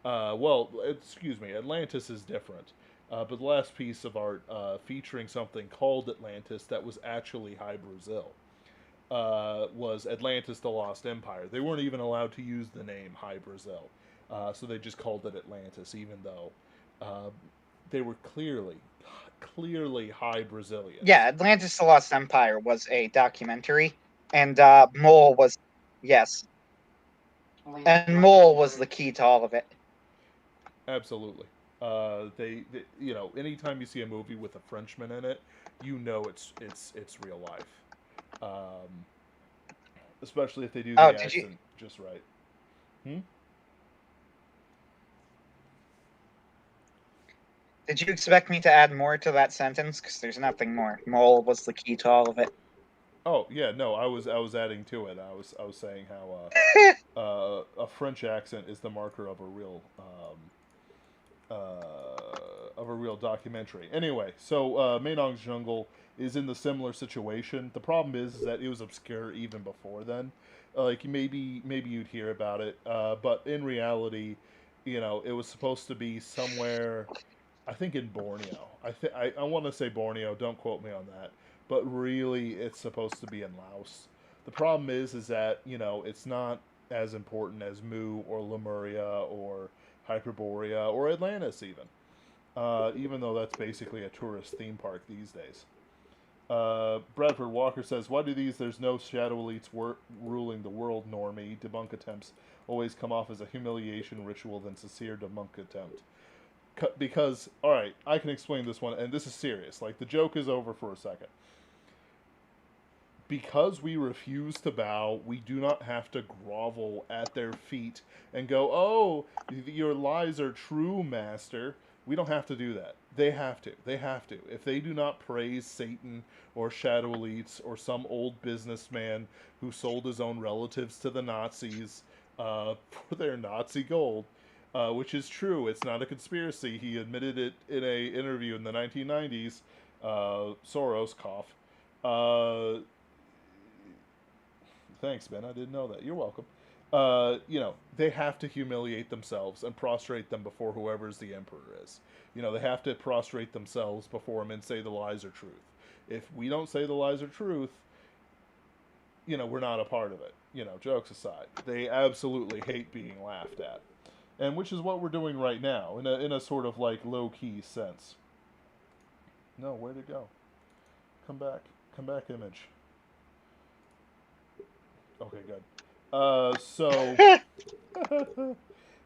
excuse me, Atlantis is different. But the last piece of art featuring something called Atlantis that was actually High Brazil was Atlantis the Lost Empire. They weren't even allowed to use the name High Brazil. So they just called it Atlantis, even though uh, they were clearly High Yeah, Brazilians. Atlantis the Lost Empire was a documentary, and Mole was, yes, and Mole was the key to all of it. Absolutely. Anytime you see a movie with a Frenchman in it, you know it's real life. Um, Especially if they do Oh, the did you accent just right. Hmm? Did you expect me to add more to that sentence? Because there's nothing more. Mole was the key to all of it. Oh yeah, no, I was adding to it. I was saying how a French accent is the marker of a real documentary. Anyway, so Menongs Jungle is in the similar situation. The problem is that it was obscure even before then. Like maybe you'd hear about it, but in reality, it was supposed to be somewhere. I think in Borneo. I want to say Borneo. Don't quote me on that. But really, it's supposed to be in Laos. The problem is that it's not as important as Mu or Lemuria or Hyperborea or Atlantis even. Even though that's basically a tourist theme park these days. Bradford Walker says, "Why do these there's no shadow elites ruling the world normie debunk attempts always come off as a humiliation ritual than sincere debunk attempt?" Because, all right, I can explain this one, and this is serious. Like, the joke is over for a second. Because we refuse to bow, we do not have to grovel at their feet and go, "Oh, your lies are true, master." We don't have to do that. They have to. They have to. If they do not praise Satan or Shadow Elites or some old businessman who sold his own relatives to the Nazis for their Nazi gold, which is true. It's not a conspiracy. He admitted it in a interview in the 1990s. Soros cough. Uh, Thanks, Ben. I didn't know that. You're welcome. They have to humiliate themselves and prostrate them before whoever's the emperor is. They have to prostrate themselves before him and say the lies are truth. if we don't say the lies are truth, we're not a part of it. Jokes aside, they absolutely hate being laughed at, and which is what we're doing right now in a sort of like low key sense. No, where'd it go? Come back, image. Okay, good. So,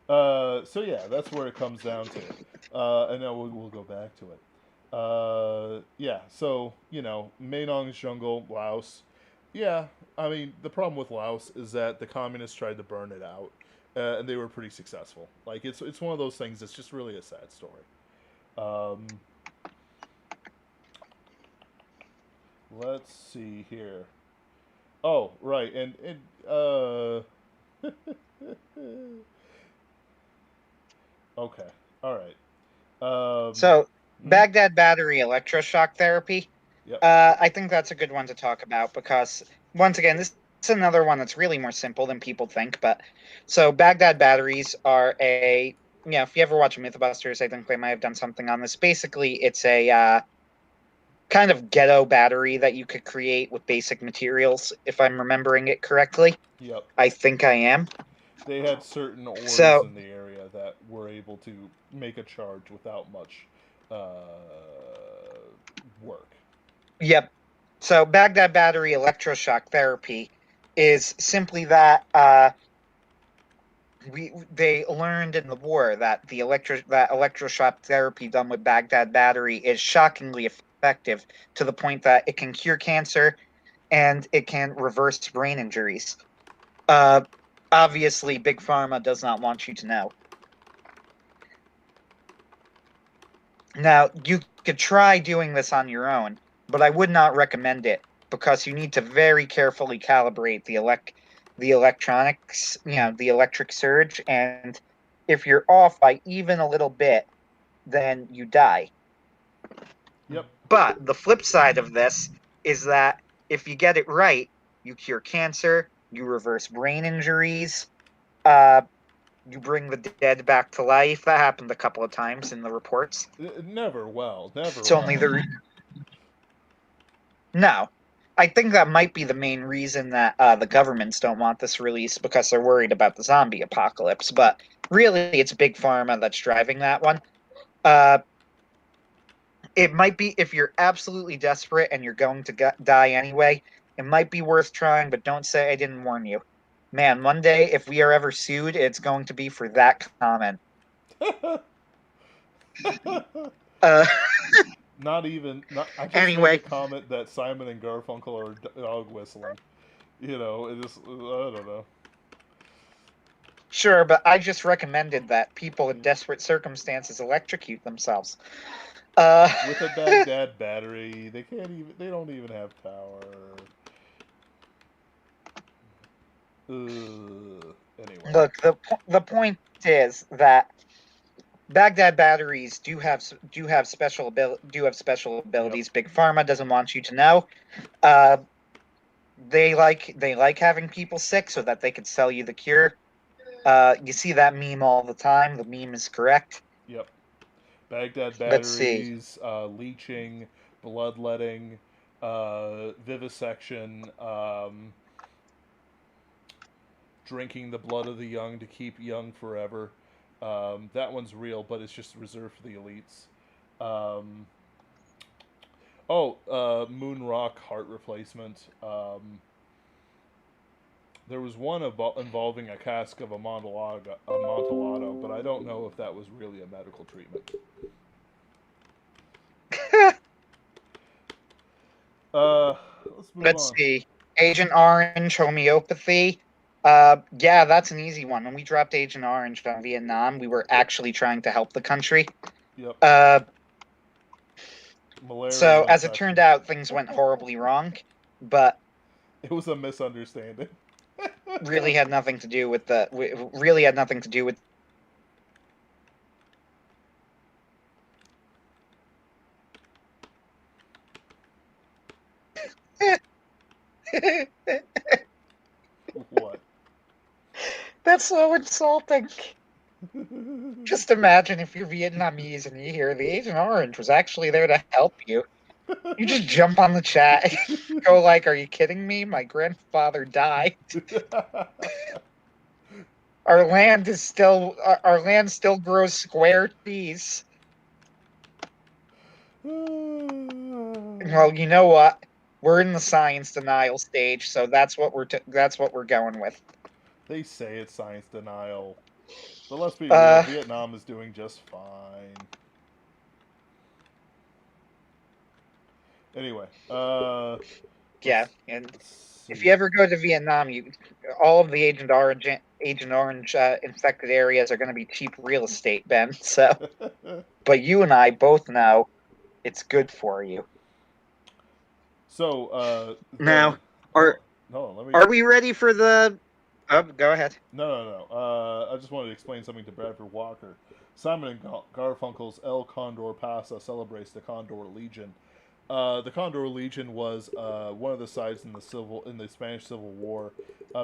so yeah, that's where it comes down to, and now we'll go back to it. Yeah, so Menongs Jungle, Laos. Yeah, I mean the problem with Laos is that the communists tried to burn it out, and they were pretty successful. Like it's one of those things that's just really a sad story. Um, let's see here. Oh, right, and okay, all right. So, Mhm. Baghdad Battery electroshock therapy. Yep. I think that's a good one to talk about because, once again, this is another one that's really more simple than people think. But so, Baghdad batteries are if you ever watch Mythbusters, I think they might have done something on this. Basically, it's a kind of ghetto battery that you could create with basic materials, if I'm remembering it correctly. Yep. I think I am. They had certain ores So, in the area that were able to make a charge without much uh, work. yep. So, Baghdad battery electroshock therapy is simply that they learned in the war that that electroshock therapy done with Baghdad battery is shockingly effective to the point that it can cure cancer and it can reverse brain injuries. Uh, Obviously, Big Pharma does not want you to know. Now, you could try doing this on your own, but I would not recommend it because you need to very carefully calibrate the electronics, the electric surge, and if you're off by even a little bit, then you die. Yep. But the flip side of this is that if you get it right, you cure cancer, you reverse brain injuries, uh, you bring the dead back to life. That happened a couple of times in the reports. Never well. Never It's only well. the No. I think that might be the main reason that the governments don't want this released because they're worried about the zombie apocalypse. But really, it's Big Pharma that's driving that one. Uh, it might be if you're absolutely desperate and you're going to die anyway. It might be worth trying, but don't say I didn't warn you. Man, one day if we are ever sued, it's going to be for that comment. Uh, Not even. Not. I just made the anyway, comment that Simon and Garfunkel are dog whistling. It just. I don't know. sure, but I just recommended that people in desperate circumstances electrocute themselves. Uh, With a Baghdad battery, they can't even. They don't even have power. Anyway. Look, the point is that Baghdad batteries do have special Yep. abilities. Big Pharma doesn't want you to know. Uh, they like having people sick so that they can sell you the cure. You see that meme all the time. The meme is correct. Yep. Baghdad Let's see. batteries, leeching, bloodletting, vivisection, drinking the blood of the young to keep young forever. That one's real, but it's just reserved for the elites. Um, moon rock heart replacement. There was one involving a cask of Amontillado, but I don't know if that was really a medical treatment. Let's move Let's on. see. Agent Orange homeopathy. Yeah, that's an easy one. When we dropped Agent Orange on Vietnam, we were actually trying to help the country. Yep. Uh, so Malaria as it turned infection. out, things went horribly wrong, but It was a misunderstanding. really had nothing to do with the. Really had nothing to do with. What? That's so insulting. Just imagine if you're Vietnamese and you hear the Agent Orange was actually there to help you. You just jump on the chat and go like, "Are you kidding me? My grandfather died. Our land still grows square cheese." Well, you know what? We're in the science denial stage, so that's what we're going with. They say it's science denial, but let's be real. Uh, Vietnam is doing just fine. Anyway, yeah, let's and if you see. ever go to Vietnam, all of the Agent Orange infected areas are going to be cheap real estate, Ben. So, but you and I both know it's good for you. So, Now, hold are on, hold on. Let me. are we ready for the? Oh, go ahead. No. I just wanted to explain something to Bradford Walker. Simon and Garfunkel's El Condor Pasa celebrates the Condor Legion. The Condor Legion was one of the sides in the Spanish Civil War.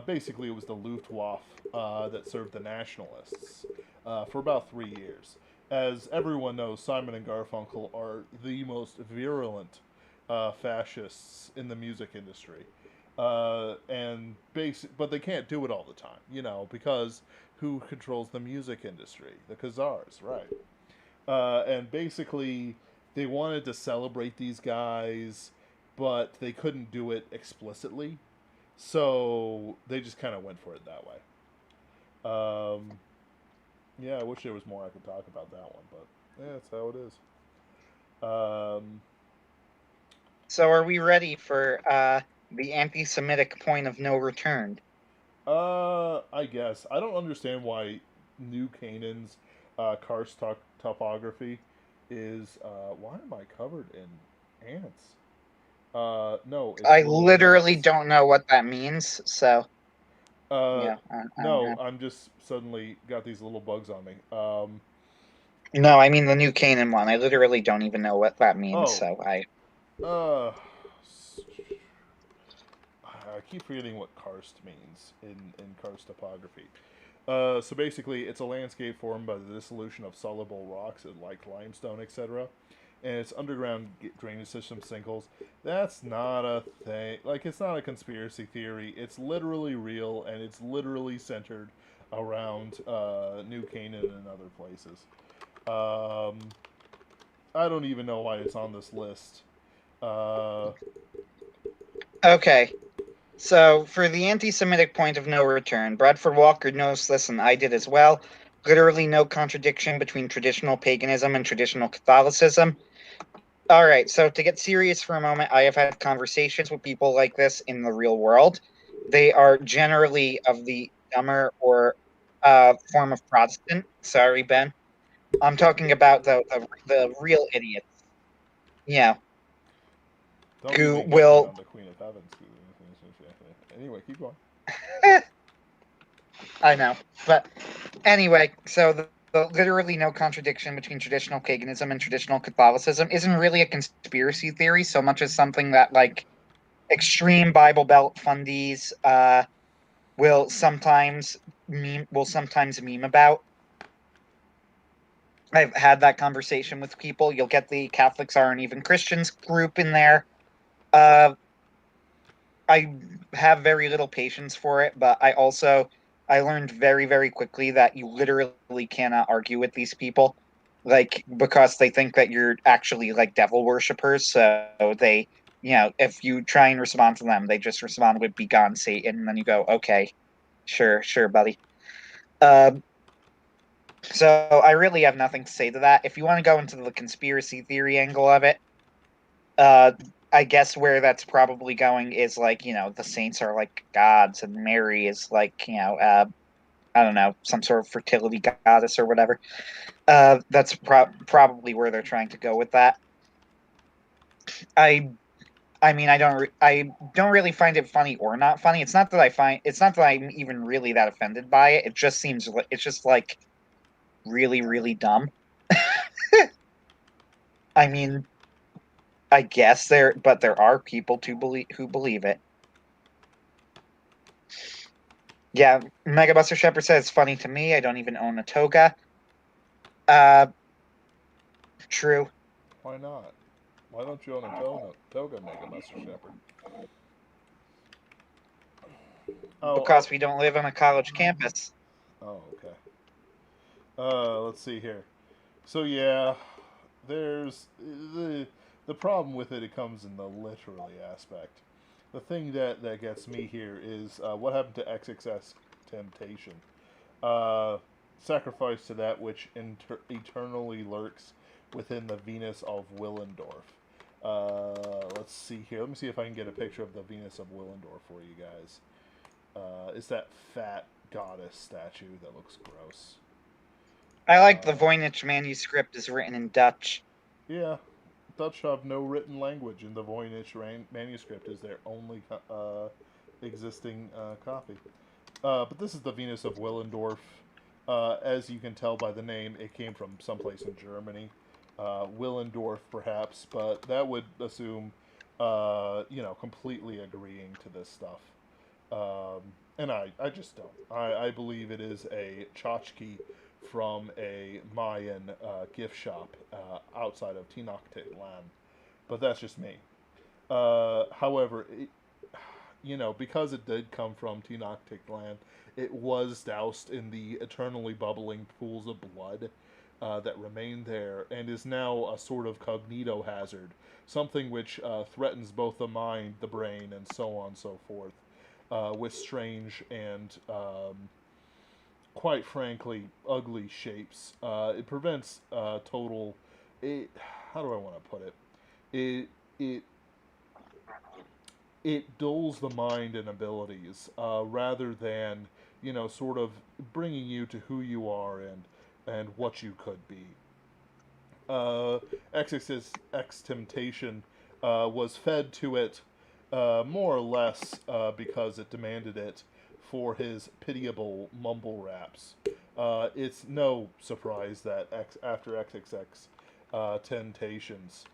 Basically, it was the Luftwaffe that served the nationalists for about 3 years. As everyone knows, Simon and Garfunkel are the most virulent fascists in the music industry, but they can't do it all the time, because who controls the music industry? The Khazars, right? And basically, they wanted to celebrate these guys, but they couldn't do it explicitly, so they just kind of went for it that way. Yeah, I wish there was more I could talk about that one, but yeah, that's how it is. So, are we ready for the anti-Semitic point of no return? I guess I don't understand why New Canaan's karst topography is. Why am I covered in ants? No, it's I little literally gnats. don't know what that means. So, Uh, yeah, I don't no, know. I'm just suddenly got these little bugs on me. No, I mean the New Canaan one. I literally don't even know what that means. Oh, So I uh, I keep forgetting what karst means in karst topography. So basically, it's a landscape formed by the dissolution of soluble rocks like limestone, etc., and its underground drainage system sinkholes. That's not a thing. Like, it's not a conspiracy theory. It's literally real, and it's literally centered around New Canaan and other places. Um, I don't even know why it's on this list. Uh, okay. So for the anti-Semitic point of no return, Bradford Walker knows this, and I did as well. Literally no contradiction between traditional paganism and traditional Catholicism. All right, so to get serious for a moment, I have had conversations with people like this in the real world. They are generally of the dumber or form of Protestant. Sorry, Ben. I'm talking about the real idiots. Yeah, don't who even get me will. on the Queen of Heavens. Anyway, keep going. I know, but anyway, so the literally no contradiction between traditional paganism and traditional Catholicism isn't really a conspiracy theory so much as something that like extreme Bible Belt fundies will sometimes meme about. I've had that conversation with people. You'll get the Catholics aren't even Christians group in there. Uh, I have very little patience for it, but I learned very, very quickly that you literally cannot argue with these people, like because they think that you're actually like devil worshippers. So they, if you try and respond to them, they just respond with "Be gone, Satan," and then you go, "Okay, sure, sure, buddy." Um, so I really have nothing to say to that. If you want to go into the conspiracy theory angle of it, uh, I guess where that's probably going is like, the saints are like gods and Mary is like, I don't know, some sort of fertility goddess or whatever. That's probably where they're trying to go with that. I I mean, I don't really find it funny or not funny. It's not that I'm even really that offended by it. It's just like really really dumb. I mean, I guess there are people who believe it. Yeah, Megabuster Shepard says funny to me. I don't even own a toga. Uh, true. Why not? Why don't you own a toga, Mega Master Shepherd? Because we don't live on a college campus. Oh, okay. Let's see here. So yeah, there's the problem with it. It comes in the literally aspect. The thing that gets me here is what happened to XXS Temptation. Uh, Sacrifice to that which eternally lurks within the Venus of Willendorf. Let's see here. Let me see if I can get a picture of the Venus of Willendorf for you guys. It's that fat goddess statue that looks gross. I like the Voynich manuscript is written in Dutch. Yeah, Dutch have no written language, and the Voynich manuscript is their only existing copy. But this is the Venus of Willendorf. As you can tell by the name, it came from someplace in Germany. Willendorf, perhaps, but that would assume, completely agreeing to this stuff. And I just don't. I believe it is a tchotchke from a Mayan gift shop outside of Tenochtitlan. But that's just me. However, because it did come from Tenochtitlan, it was doused in the eternally bubbling pools of blood that remain there and is now a sort of cognito hazard, something which threatens both the mind, the brain, and so on and so forth, with strange and, quite frankly, ugly shapes. It prevents total. How do I want to put it? It it it dulls the mind and abilities rather than sort of bringing you to who you are and what you could be. XXX Temptation was fed to it more or less because it demanded it for his pitiable mumble raps. It's no surprise that after XXX Temptations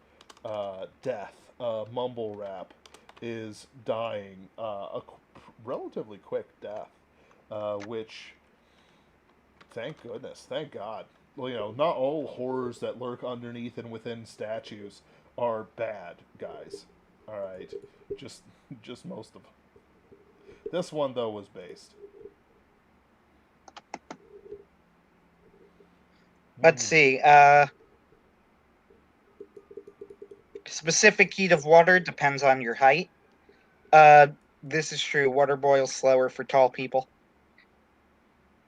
death, mumble rap is dying relatively quick death, which, thank goodness, thank God. Well, not all horrors that lurk underneath and within statues are bad, guys. All right, just most of them. This one though was based. Let's see. Specific heat of water depends on your height. This is true. Water boils slower for tall people.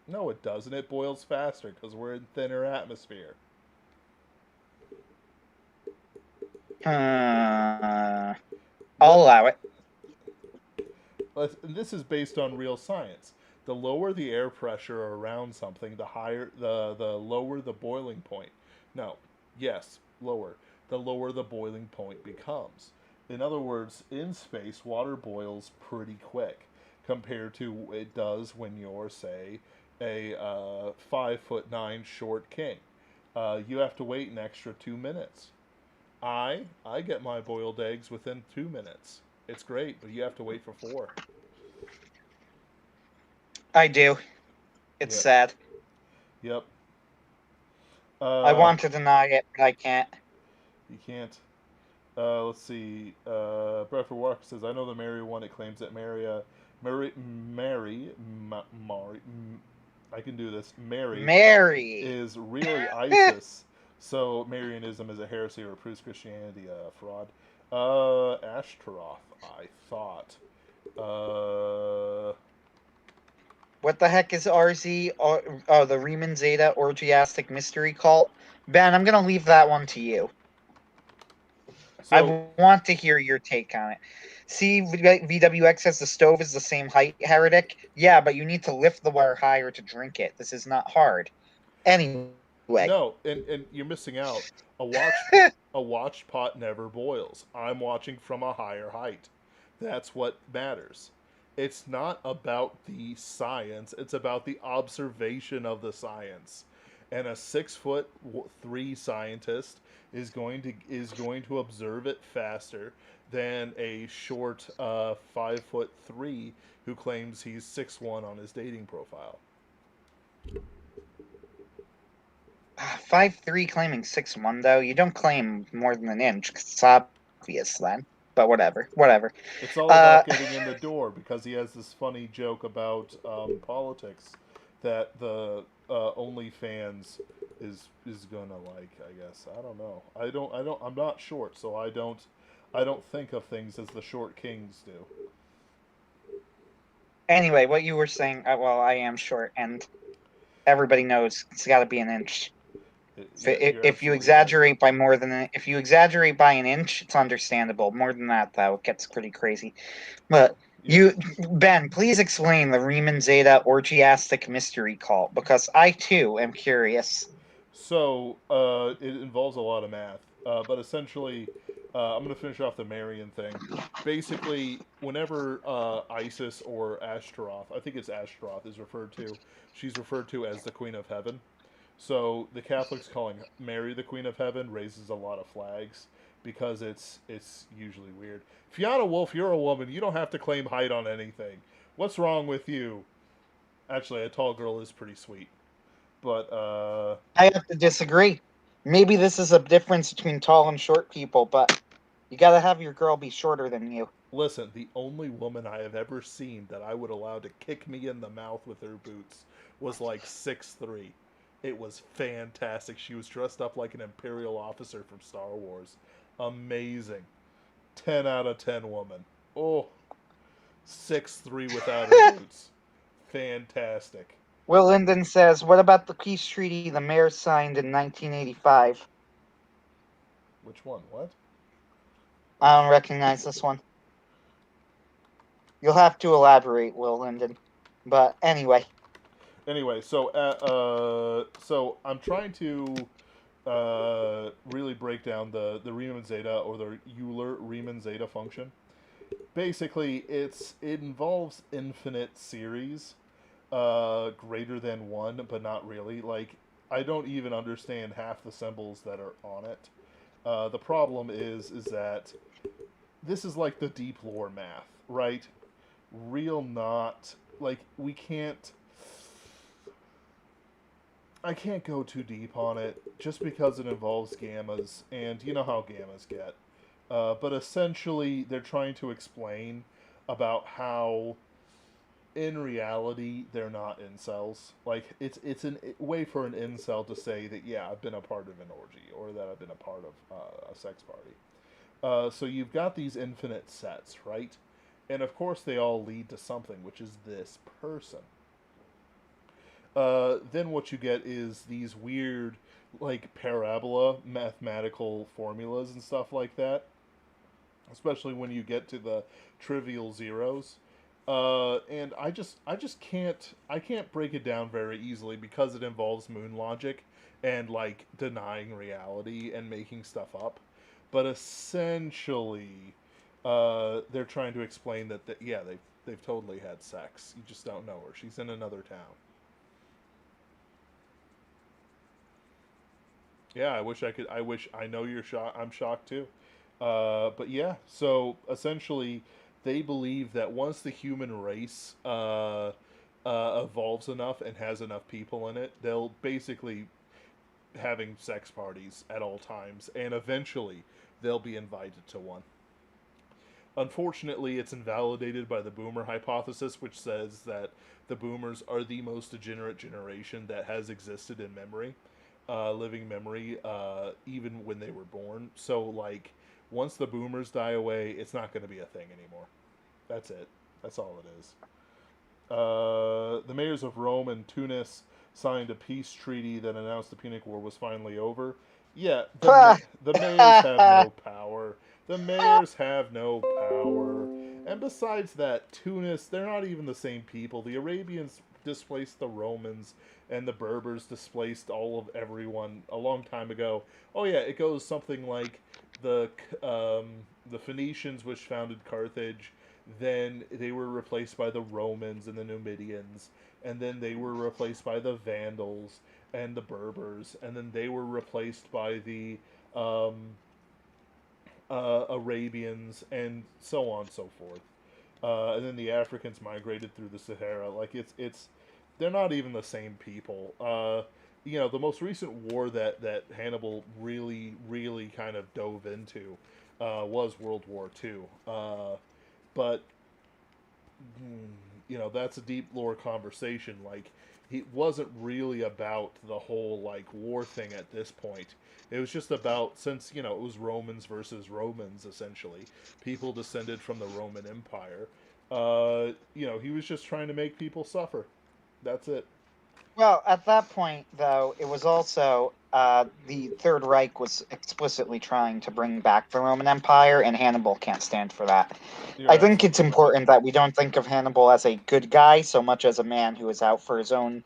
No, it doesn't. It boils faster because we're in thinner atmosphere. I'll allow it. This is based on real science. The lower the air pressure around something, the lower the boiling point. No, yes, lower. The lower the boiling point becomes. In other words, in space, water boils pretty quick compared to it does when you're, say, a 5'9" short king. You have to wait an extra 2 minutes. I get my boiled eggs within 2 minutes. It's great, but you have to wait for 4. I do. It's sad. Yep. I want to deny it, but I can't. You can't. Let's see. Bradford Walker says, I know the Mary one. It claims that I can do this. Mary is really ISIS. So Marianism is a heresy or proves Christianity a fraud. Ashtaroth, I thought. What the heck is RZ? Oh, the Riemann Zeta Orgiastic Mystery Cult? Ben, I'm going to leave that one to you. So, I want to hear your take on it. See, VWX says the stove is the same height, heretic. Yeah, but you need to lift the wire higher to drink it. This is not hard. Anyway. No, and you're missing out. A watched pot never boils. I'm watching from a higher height. That's what matters. It's not about the science. It's about the observation of the science. And a 6'3" scientist is going to observe it faster than a short 5'3" who claims he's 6'1" on his dating profile. 5'3" claiming 6'1", though. You don't claim more than an inch, 'cause it's obvious then. But whatever. It's all Uh, about getting in the door because he has this funny joke about politics that the OnlyFans is gonna like. I guess I don't know. I'm not short, so I don't think of things as the short kings do. anyway, what you were saying, well, I am short, and everybody knows it's got to be an inch. Yeah, you're If you absolutely right. exaggerate by more than if you exaggerate by an inch, it's understandable. More than that, though, it gets pretty crazy. But Yeah. Ben, please explain the Riemann Zeta orgiastic mystery cult, because I too am curious. So it involves a lot of math, but essentially, I'm going to finish off the Marian thing. Basically, whenever Isis or Ashtaroth, I think it's Ashtaroth, is referred to, she's referred to as the Queen of Heaven. So the Catholics calling Mary the Queen of Heaven raises a lot of flags because it's usually weird. Fiona Wolf, you're a woman. You don't have to claim height on anything. What's wrong with you? Actually, a tall girl is pretty sweet, but I have to disagree. Maybe this is a difference between tall and short people, but you got to have your girl be shorter than you. listen, the only woman I have ever seen that I would allow to kick me in the mouth with her boots was like 6'3". It was fantastic. She was dressed up like an Imperial officer from Star Wars. Amazing. 10 out of 10 woman. Oh, 6'3" without her boots. Fantastic. Will Linden says, "What about the peace treaty the mayor signed in 1985?" Which one? What? I don't recognize this one. You'll have to elaborate, Will Linden. But anyway, Anyway, so I'm trying to really break down the Riemann zeta or the Euler Riemann zeta function. Basically, it involves infinite series, greater than one, but not really. Like I don't even understand half the symbols that are on it. The problem is that this is like the deep lore math, right? Real not like we can't I can't go too deep on it just because it involves gammas, and you know how gammas get. But essentially, they're trying to explain about how, in reality, they're not incels. Like it's a way for an incel to say that yeah, I've been a part of an orgy or that I've been a part of a sex party. So you've got these infinite sets, right? And of course, they all lead to something, which is this person. Then what you get is these weird, like parabola mathematical formulas and stuff like that. Especially when you get to the trivial zeros, and I just can't break it down very easily because it involves moon logic and like denying reality and making stuff up. But essentially, they're trying to explain that yeah they've totally had sex. You just don't know her. She's in another town. Yeah, I wish I could. I wish I know you're shocked. I'm shocked too. But yeah, so essentially, they believe that once the human race evolves enough and has enough people in it, they'll basically having sex parties at all times, and eventually they'll be invited to one. Unfortunately, it's invalidated by the boomer hypothesis, which says that the boomers are the most degenerate generation that has existed in memory, living memory, even when they were born. So, like, once the boomers die away, it's not going to be a thing anymore. That's it. That's all it is. The mayors of Rome and Tunis signed a peace treaty that announced the Punic War was finally over. Yeah, the mayors have no power. The mayors have no power. And besides that, Tunis, they're not even the same people. The Arabians displaced the Romans, and the Berbers displaced all of everyone a long time ago. Oh yeah, it goes something like the um, the Phoenicians, which founded Carthage, then they were replaced by the Romans and the Numidians, and then they were replaced by the Vandals and the Berbers, and then they were replaced by the um, Arabians, and so on and so forth. And then the Africans migrated through the Sahara. Like it's they're not even the same people. the most recent war that Hannibal really kind of dove into was World War II. But that's a deep lore conversation. Like, it wasn't really about the whole like war thing at this point. It was just about, since it was Romans versus Romans, essentially, people descended from the Roman Empire. He was just trying to make people suffer. That's it. Well, at that point, though, it was also the Third Reich was explicitly trying to bring back the Roman Empire, and Hannibal can't stand for that. You're I think it's absolutely right. important that we don't think of Hannibal as a good guy so much as a man who is out for his own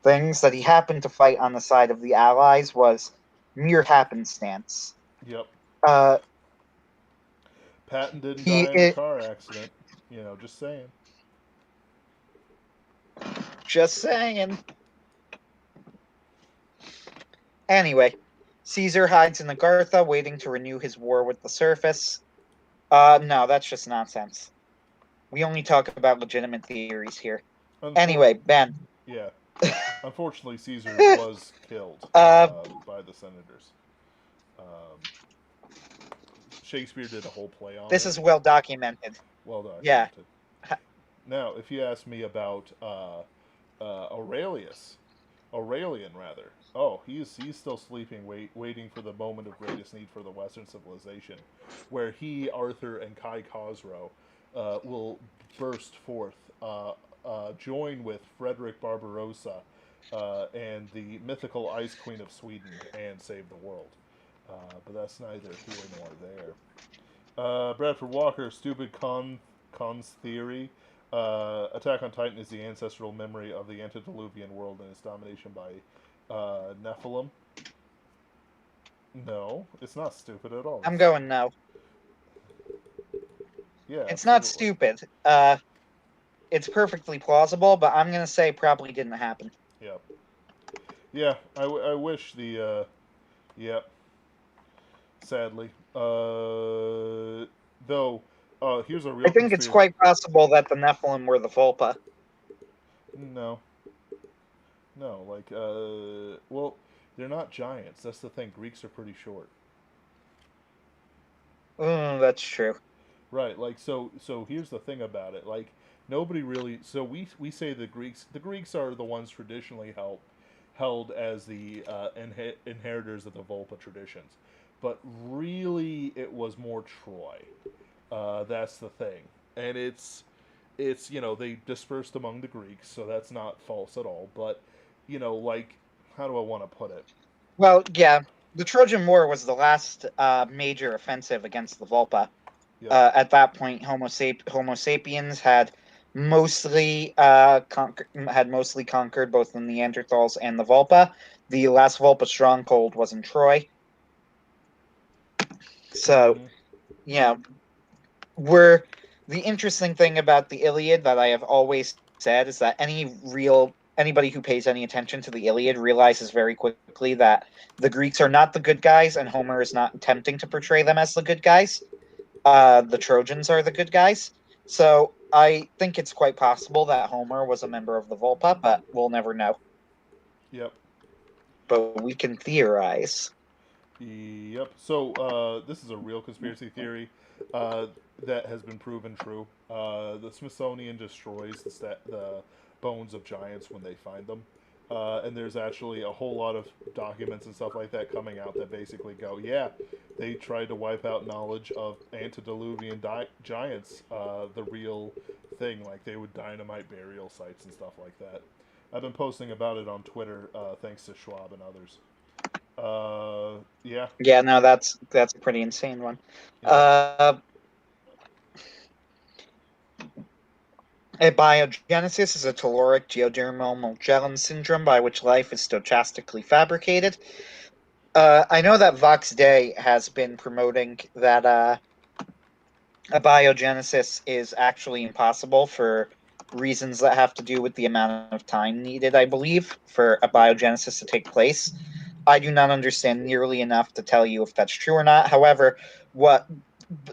things. That he happened to fight on the side of the Allies was mere happenstance. Yep. Uh, Patton didn't he die in a car accident. Just saying. just saying. Anyway, Caesar hides in Agartha, waiting to renew his war with the surface. No, that's just nonsense. We only talk about legitimate theories here. Anyway, Ben. Yeah. Unfortunately, Caesar was killed by the senators. Shakespeare did a whole play on This it. is well documented. Well documented. Yeah. Now, if you ask me about Aurelian rather. Oh, he's still sleeping, waiting for the moment of greatest need for the Western civilization, where he, Arthur, and Kai Khosrow will burst forth, join with Frederick Barbarossa and the mythical Ice Queen of Sweden, and save the world. But that's neither here nor there. Bradford Walker, stupid cons theory. Attack on Titan is the ancestral memory of the antediluvian world and its domination by Nephilim. No, it's not stupid at all. I'm going no. Yeah, it's not stupid. It's perfectly plausible, but I'm gonna say probably didn't happen. Yep. Yeah, I wish the. Yep. Sadly, though. Here's a real. I think it's quite possible that the Nephilim were the Volpa. No. No, like, well, they're not giants. That's the thing. Greeks are pretty short. That's true. Right, like, so here's the thing about it. Like, nobody really. So we say the Greeks are the ones traditionally held as the inheritors of the Volpa traditions, but really it was more Troy. That's the thing, and it's they dispersed among the Greeks, so that's not false at all. But like, how do I want to put it? Well, yeah, the Trojan War was the last major offensive against the Volpa. Yep. At that point, Homo sapiens had mostly conquered both the Neanderthals and the Volpa. The last Volpa stronghold was in Troy. So, yeah. The interesting thing about the Iliad that I have always said is that anybody who pays any attention to the Iliad realizes very quickly that the Greeks are not the good guys, and Homer is not attempting to portray them as the good guys. The Trojans are the good guys. So I think it's quite possible that Homer was a member of the Volpa, but we'll never know. Yep. But we can theorize. Yep. So this is a real conspiracy theory that has been proven true. The Smithsonian destroys the bones of giants when they find them. And there's actually a whole lot of documents and stuff like that coming out that basically go, yeah, they tried to wipe out knowledge of antediluvian giants, the real thing. Like, they would dynamite burial sites and stuff like that. I've been posting about it on Twitter, thanks to Schwab and others. Yeah. Yeah, no, that's a pretty insane one. Yeah. Abiogenesis is a caloric geodermal Magellan syndrome by which life is stochastically fabricated. I know that Vox Day has been promoting that abiogenesis is actually impossible for reasons that have to do with the amount of time needed, I believe, for abiogenesis to take place. I do not understand nearly enough to tell you if that's true or not. However, what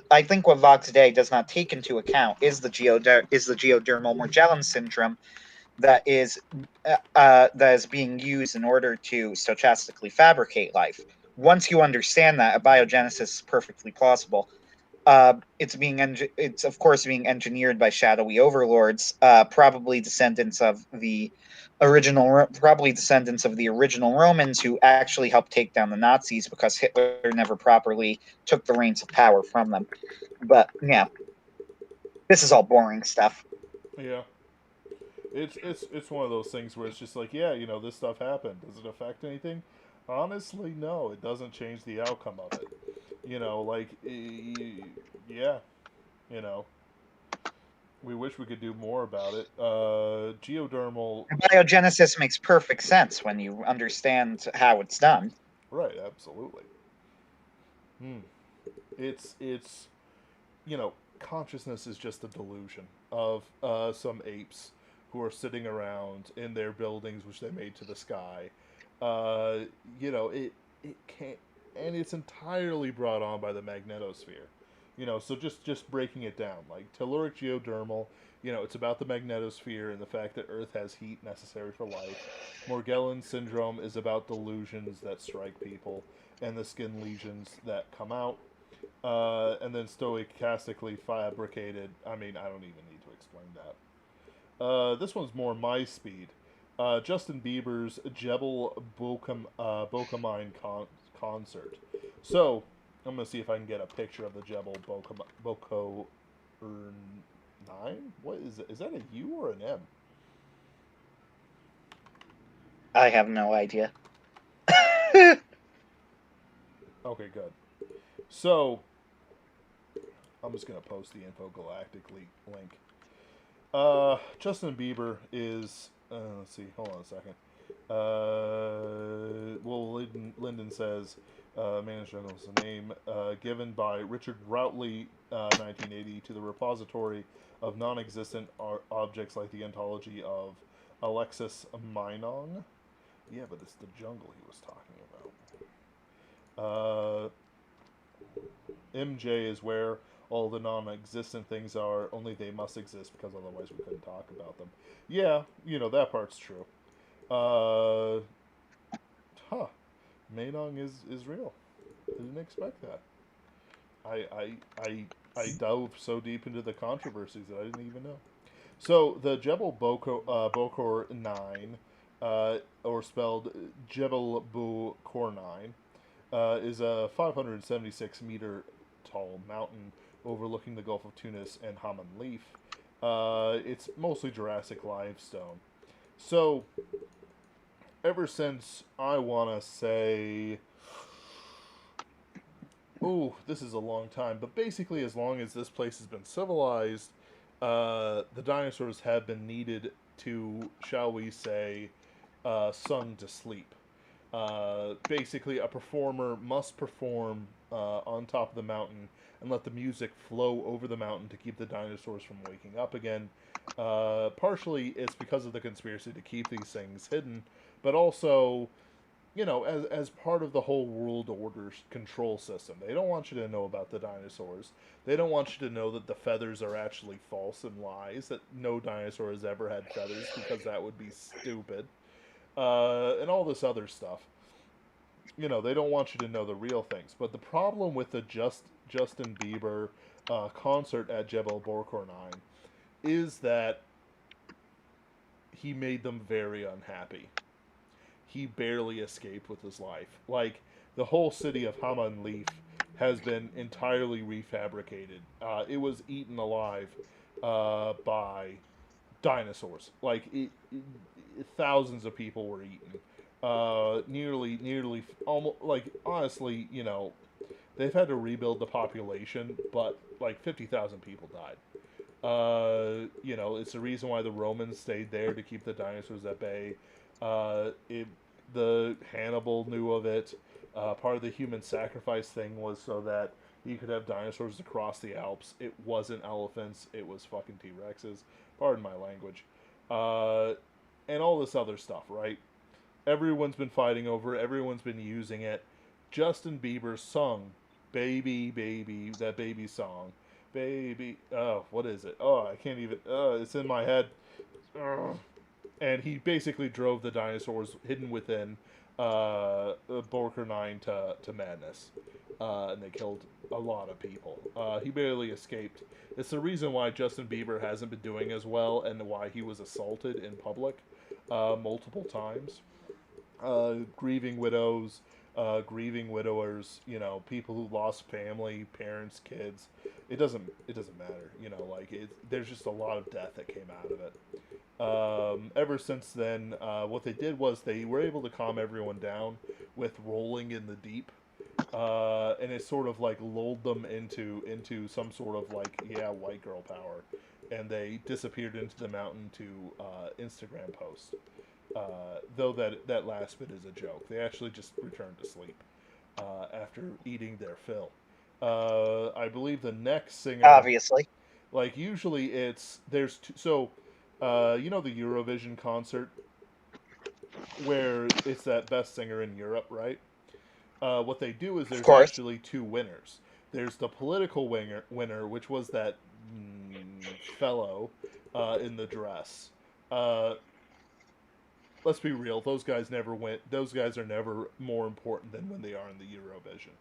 Vox Day does not take into account is the geodermal Magellan syndrome, that is being used in order to stochastically fabricate life. Once you understand that abiogenesis is perfectly plausible, it's of course being engineered by shadowy overlords, probably descendants of the original Romans who actually helped take down the Nazis because Hitler never properly took the reins of power from them. But yeah, this is all boring stuff. Yeah. It's one of those things where it's just like, yeah, this stuff happened. Does it affect anything? Honestly, no. It doesn't change the outcome of it. Like, yeah, you know, we wish we could do more about it. Geodermal, Biogenesis makes perfect sense when you understand how it's done. right? Absolutely. Hmm. It's consciousness is just a delusion of some apes who are sitting around in their buildings, which they made to the sky. Uh, it can't, and it's entirely brought on by the magnetosphere. So just breaking it down, like telluric geodermal. It's about the magnetosphere and the fact that Earth has heat necessary for life. Morgellons syndrome is about delusions that strike people and the skin lesions that come out. And then stochastically fabricated. I mean, I don't even need to explain that. This one's more my speed. Justin Bieber's Jebel Bokamine concert. So, I'm going to see if I can get a picture of the Jebel Boko 9? What is it? Is that a U or an M? I have no idea. Okay, good. So, I'm just going to post the Infogalactic link. Justin Bieber is. Let's see. Hold on a second. Well, Lyndon says, Menongs Jungle is the name given by Richard Routley, 1980, to the repository of non-existent objects like the ontology of Alexis Minong. Yeah, but it's the jungle he was talking about. MJ is where all the non-existent things are, only they must exist because otherwise we couldn't talk about them. Yeah, that part's true. Huh. Menong is real. Didn't expect that. I dove so deep into the controversies that I didn't even know. So the Jebel Bokor 9, or spelled Jebel Bokor 9, is a 576-meter tall mountain overlooking the Gulf of Tunis and Haman Leaf. It's mostly Jurassic limestone. So, ever since I want to say, this is a long time, but basically, as long as this place has been civilized, the dinosaurs have been needed to, shall we say, sung to sleep. Basically, a performer must perform on top of the mountain and let the music flow over the mountain to keep the dinosaurs from waking up again. Partially, it's because of the conspiracy to keep these things hidden, but also, as part of the whole world order control system. They don't want you to know about the dinosaurs. They don't want you to know that the feathers are actually false and lies, that no dinosaur has ever had feathers, because that would be stupid. And all this other stuff. They don't want you to know the real things. But the problem with the Justin Bieber concert at Jebel Borkor 9 is that he made them very unhappy. He barely escaped with his life. Like, the whole city of Haman Leaf has been entirely refabricated. It was eaten alive by dinosaurs. Like, thousands of people were eaten. Nearly, almost, like, honestly, they've had to rebuild the population, but, like, 50,000 people died. It's the reason why the Romans stayed there to keep the dinosaurs at bay. The Hannibal knew of it. Part of the human sacrifice thing was so that you could have dinosaurs across the Alps. It wasn't elephants. It was fucking T-Rexes. Pardon my language. And all this other stuff, right? Everyone's been fighting over it. Everyone's been using it. Justin Bieber sung Baby, Baby, that baby song. Baby, what is it? I can't even, it's in my head. and he basically drove the dinosaurs hidden within Borker 9 to madness, and they killed a lot of people. He barely escaped. It's the reason why Justin Bieber hasn't been doing as well, and why he was assaulted in public multiple times. Grieving widows, grieving widowers, people who lost family, parents, kids. It doesn't matter, like there's just a lot of death that came out of it. Ever since then, what they did was they were able to calm everyone down with rolling in the deep, and it sort of like lulled them into some sort of like white girl power, and they disappeared into the mountain to Instagram post. Though that last bit is a joke. They actually just returned to sleep after eating their fill. I believe the next singer, Obviously. like usually there's the Eurovision concert where it's that best singer in Europe, right? What they do is Of there's course. actually two winners. There's the political winner, which was that fellow in the dress. Uh, let's be real; those guys never went. Those guys are never more important than when they are in the Eurovision.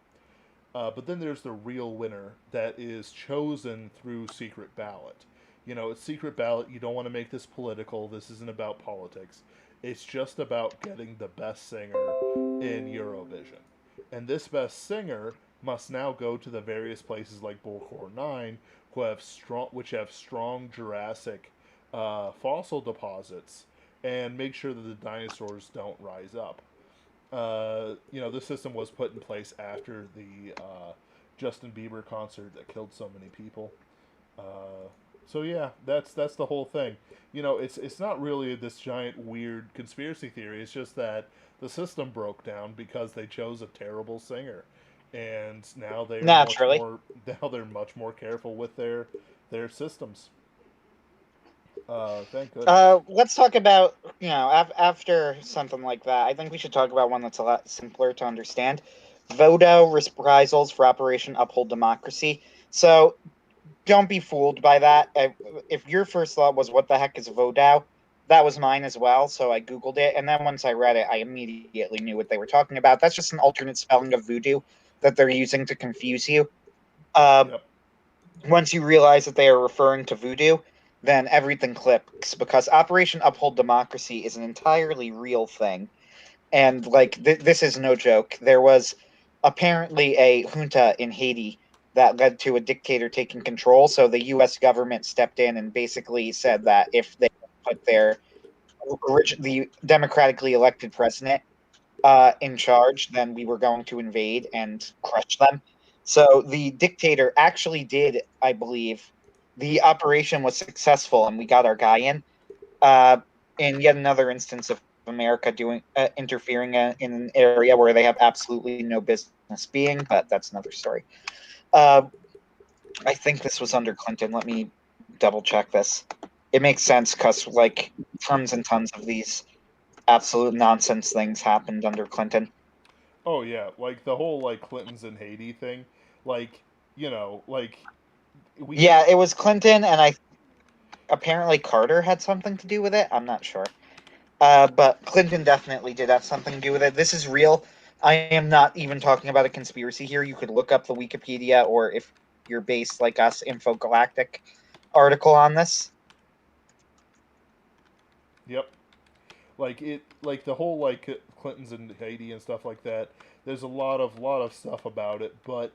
But then there's the real winner that is chosen through secret ballot. It's secret ballot. You don't want to make this political. This isn't about politics. It's just about getting the best singer in Eurovision. And this best singer must now go to the various places like Bullcore 9, which have strong Jurassic fossil deposits, and make sure that the dinosaurs don't rise up. This system was put in place after the Justin Bieber concert that killed so many people. So yeah, that's the whole thing. It's not really this giant weird conspiracy theory. It's just that the system broke down because they chose a terrible singer, and Naturally. now they're much more careful with their systems. Thank goodness. Let's talk about, after something like that, I think we should talk about one that's a lot simpler to understand. Vodo reprisals for Operation Uphold Democracy. So don't be fooled by that. If your first thought was, what the heck is Vodo? That was mine as well, so I Googled it, and then once I read it, I immediately knew what they were talking about. That's just an alternate spelling of voodoo that they're using to confuse you. Yep. Once you realize that they are referring to voodoo, then everything clicks, because Operation Uphold Democracy is an entirely real thing. And, like, this is no joke. There was apparently a junta in Haiti that led to a dictator taking control, so the U.S. government stepped in and basically said that if they put the democratically elected president in charge, then we were going to invade and crush them. So the dictator actually did, I believe, the operation was successful, and we got our guy in. In yet another instance of America doing interfering in an area where they have absolutely no business being, but that's another story. I think this was under Clinton. Let me double check this. It makes sense because like tons and tons of these absolute nonsense things happened under Clinton. Oh yeah, like the whole like Clintons in Haiti thing, like like Yeah, we it was Clinton, and I apparently Carter had something to do with it. I'm not sure. But Clinton definitely did have something to do with it. This is real. I am not even talking about a conspiracy here. You could look up the Wikipedia, or if you're based like us, Infogalactic article on this. Yep. Like the whole like Clintons in Haiti and stuff like that. There's a lot of stuff about it, but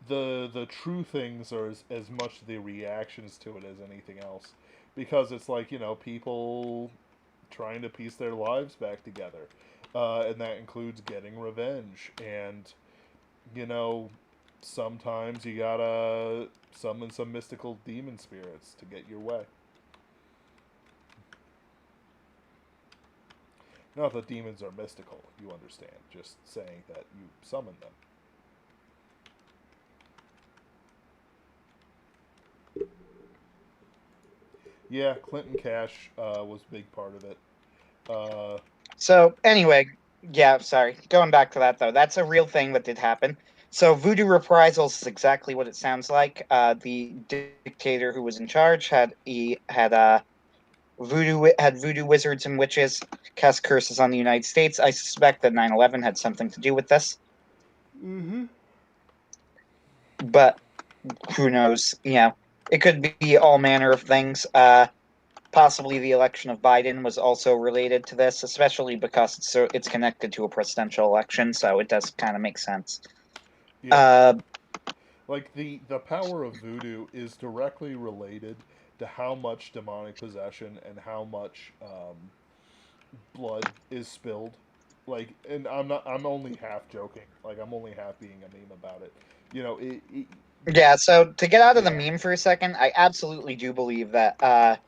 the true things are as much the reactions to it as anything else, because it's like people trying to piece their lives back together, and that includes getting revenge, and you know sometimes you gotta summon some mystical demon spirits to get your way. Not that demons are mystical, you understand. Just saying that you summon them. Yeah, Clinton Cash was a big part of it. Uh, So anyway, yeah, sorry. Going back to that though, that's a real thing that did happen. So voodoo reprisals is exactly what it sounds like. The dictator who was in charge had voodoo wizards and witches cast curses on the United States. I suspect that 9/11 had something to do with this. Mm-hmm. But who knows? It could be all manner of things. Possibly the election of Biden was also related to this, especially because it's connected to a presidential election, so it does kind of make sense. Yeah. Like the power of voodoo is directly related to how much demonic possession and how much blood is spilled. Like, and I'm only half joking. Like, I'm only half being a meme about it. You know, Yeah, so to get out of the yeah. meme for a second, I absolutely do believe that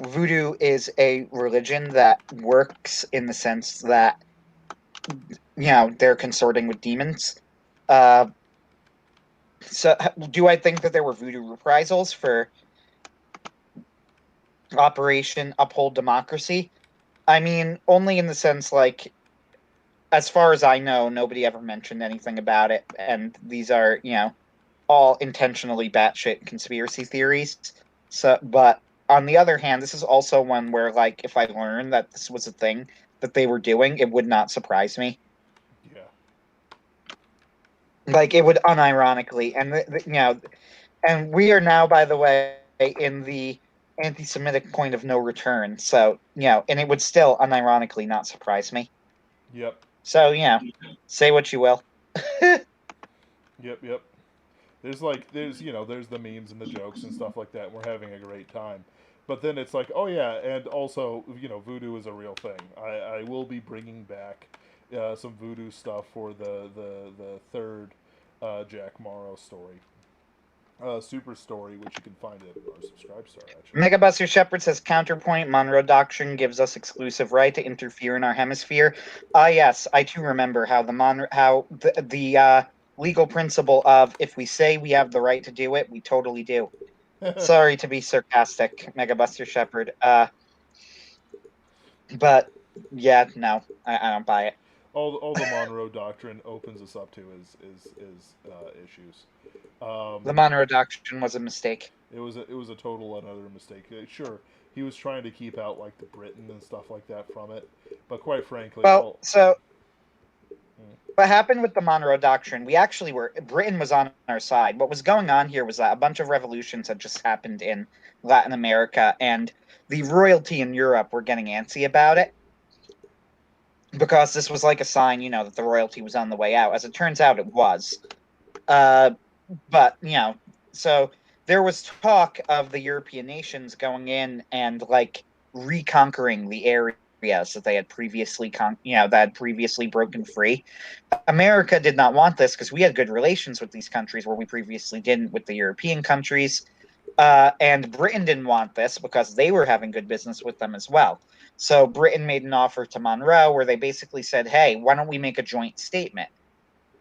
voodoo is a religion that works in the sense that they're consorting with demons. Uh, so, do I think that there were voodoo reprisals for Operation Uphold Democracy? I mean, only in the sense like, as far as I know, nobody ever mentioned anything about it, and these are all intentionally batshit conspiracy theories. So, but on the other hand, this is also one where, like, if I learned that this was a thing that they were doing, it would not surprise me. Yeah. Like, it would unironically, and we are now, by the way, in the anti-Semitic point of no return. So, and it would still unironically not surprise me. Yep. So, say what you will. Yep. Yep. There's the memes and the jokes and stuff like that. And we're having a great time. But then it's like, oh yeah, and also, voodoo is a real thing. I will be bringing back some voodoo stuff for the third Jack Morrow story, super story, which you can find at our Subscribe Star, actually. Megabuster Shepherd says counterpoint Monroe Doctrine gives us exclusive right to interfere in our hemisphere. Yes, I too remember how the legal principle of if we say we have the right to do it, we totally do. Sorry to be sarcastic, Megabuster Shepherd. But yeah, no, I don't buy it. All the Monroe Doctrine opens us up to is issues. The Monroe Doctrine was a mistake. It was a total another mistake. Sure, he was trying to keep out like the Britain and stuff like that from it, but quite frankly, Well, so what happened with the Monroe Doctrine? Britain was on our side. What was going on here was that a bunch of revolutions had just happened in Latin America, and the royalty in Europe were getting antsy about it because this was like a sign, that the royalty was on the way out. As it turns out, it was. But so there was talk of the European nations going in and like reconquering the areas that they had previously that had previously broken free. America did not want this because we had good relations with these countries where we previously didn't with the European countries. And Britain didn't want this because they were having good business with them as well. So Britain made an offer to Monroe where they basically said, hey, why don't we make a joint statement?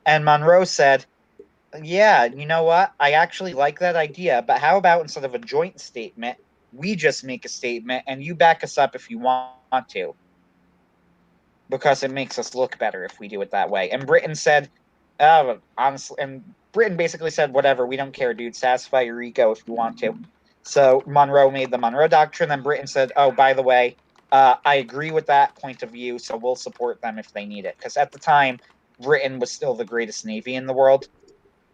And Monroe said, yeah, you know what? I actually like that idea, but how about instead of a joint statement, we just make a statement and you back us up if you want to? Because it makes us look better if we do it that way. And Britain said, honestly, and Britain basically said, whatever, we don't care, dude. Satisfy your ego if you want to. So Monroe made the Monroe Doctrine, and Britain said, oh, by the way, I agree with that point of view, so we'll support them if they need it. Because at the time, Britain was still the greatest navy in the world.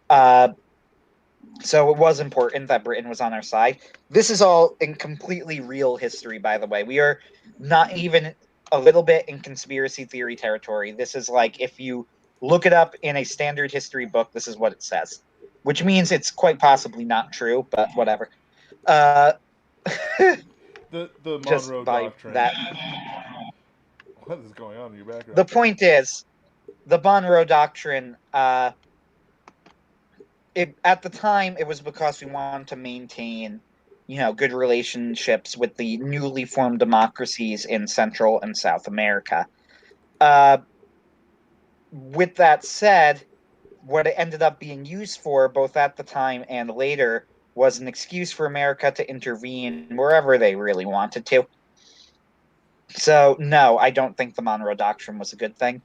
So it was important that Britain was on our side. This is all in completely real history, by the way. We are not even a little bit in conspiracy theory territory. This is like, if you look it up in a standard history book, this is what it says, which means it's quite possibly not true, but whatever. the Just Monroe by Doctrine. that. What is going on in your background? The point is, the Monroe Doctrine, at the time, it was because we wanted to maintain, good relationships with the newly formed democracies in Central and South America. With that said, what it ended up being used for, both at the time and later, was an excuse for America to intervene wherever they really wanted to. So, no, I don't think the Monroe Doctrine was a good thing.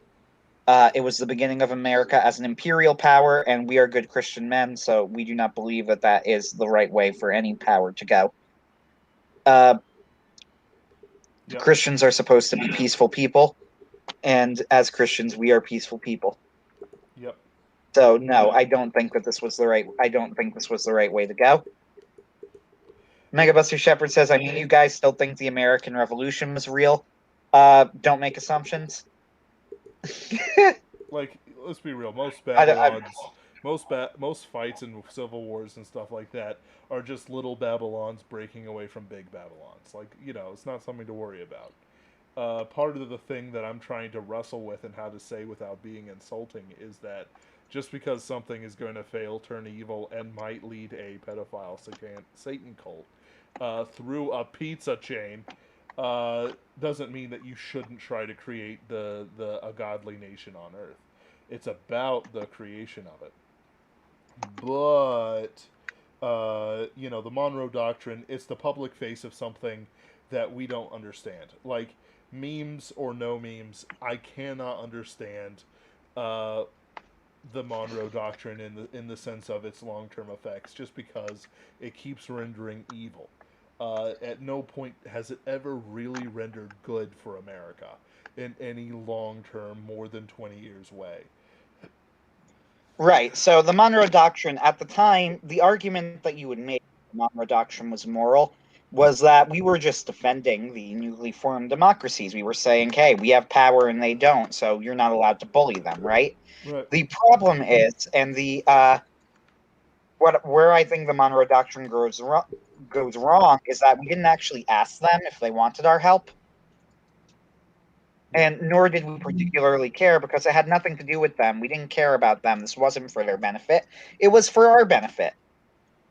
It was the beginning of America as an imperial power, and we are good Christian men, so we do not believe that that is the right way for any power to go. Yep. Christians are supposed to be peaceful people, and as Christians, we are peaceful people. Yep. So no, I don't think this was the right way to go. Megabuster Shepherd says, I mean, you guys still think the American Revolution was real. Don't make assumptions. Like, let's be real. Most I, Babylons, most fights and civil wars and stuff like that are just little Babylons breaking away from big Babylons. Like, it's not something to worry about. Part of the thing that I'm trying to wrestle with and how to say without being insulting is that just because something is going to fail, turn evil, and might lead a pedophile Satan cult through a pizza chain doesn't mean that you shouldn't try to create a godly nation on earth. It's about the creation of it. But the Monroe Doctrine, it's the public face of something that we don't understand. Like, memes or no memes, I cannot understand the Monroe Doctrine in the sense of its long-term effects, just because it keeps rendering evil. At no point has it ever really rendered good for America in any long-term, more than 20 years way. Right. So the Monroe Doctrine, at the time, the argument that you would make the Monroe Doctrine was moral was that we were just defending the newly formed democracies. We were saying, hey, we have power and they don't, so you're not allowed to bully them, right? Right. The problem is, and where I think the Monroe Doctrine goes wrong is that we didn't actually ask them if they wanted our help. And nor did we particularly care, because it had nothing to do with them. We didn't care about them. This wasn't for their benefit. It was for our benefit.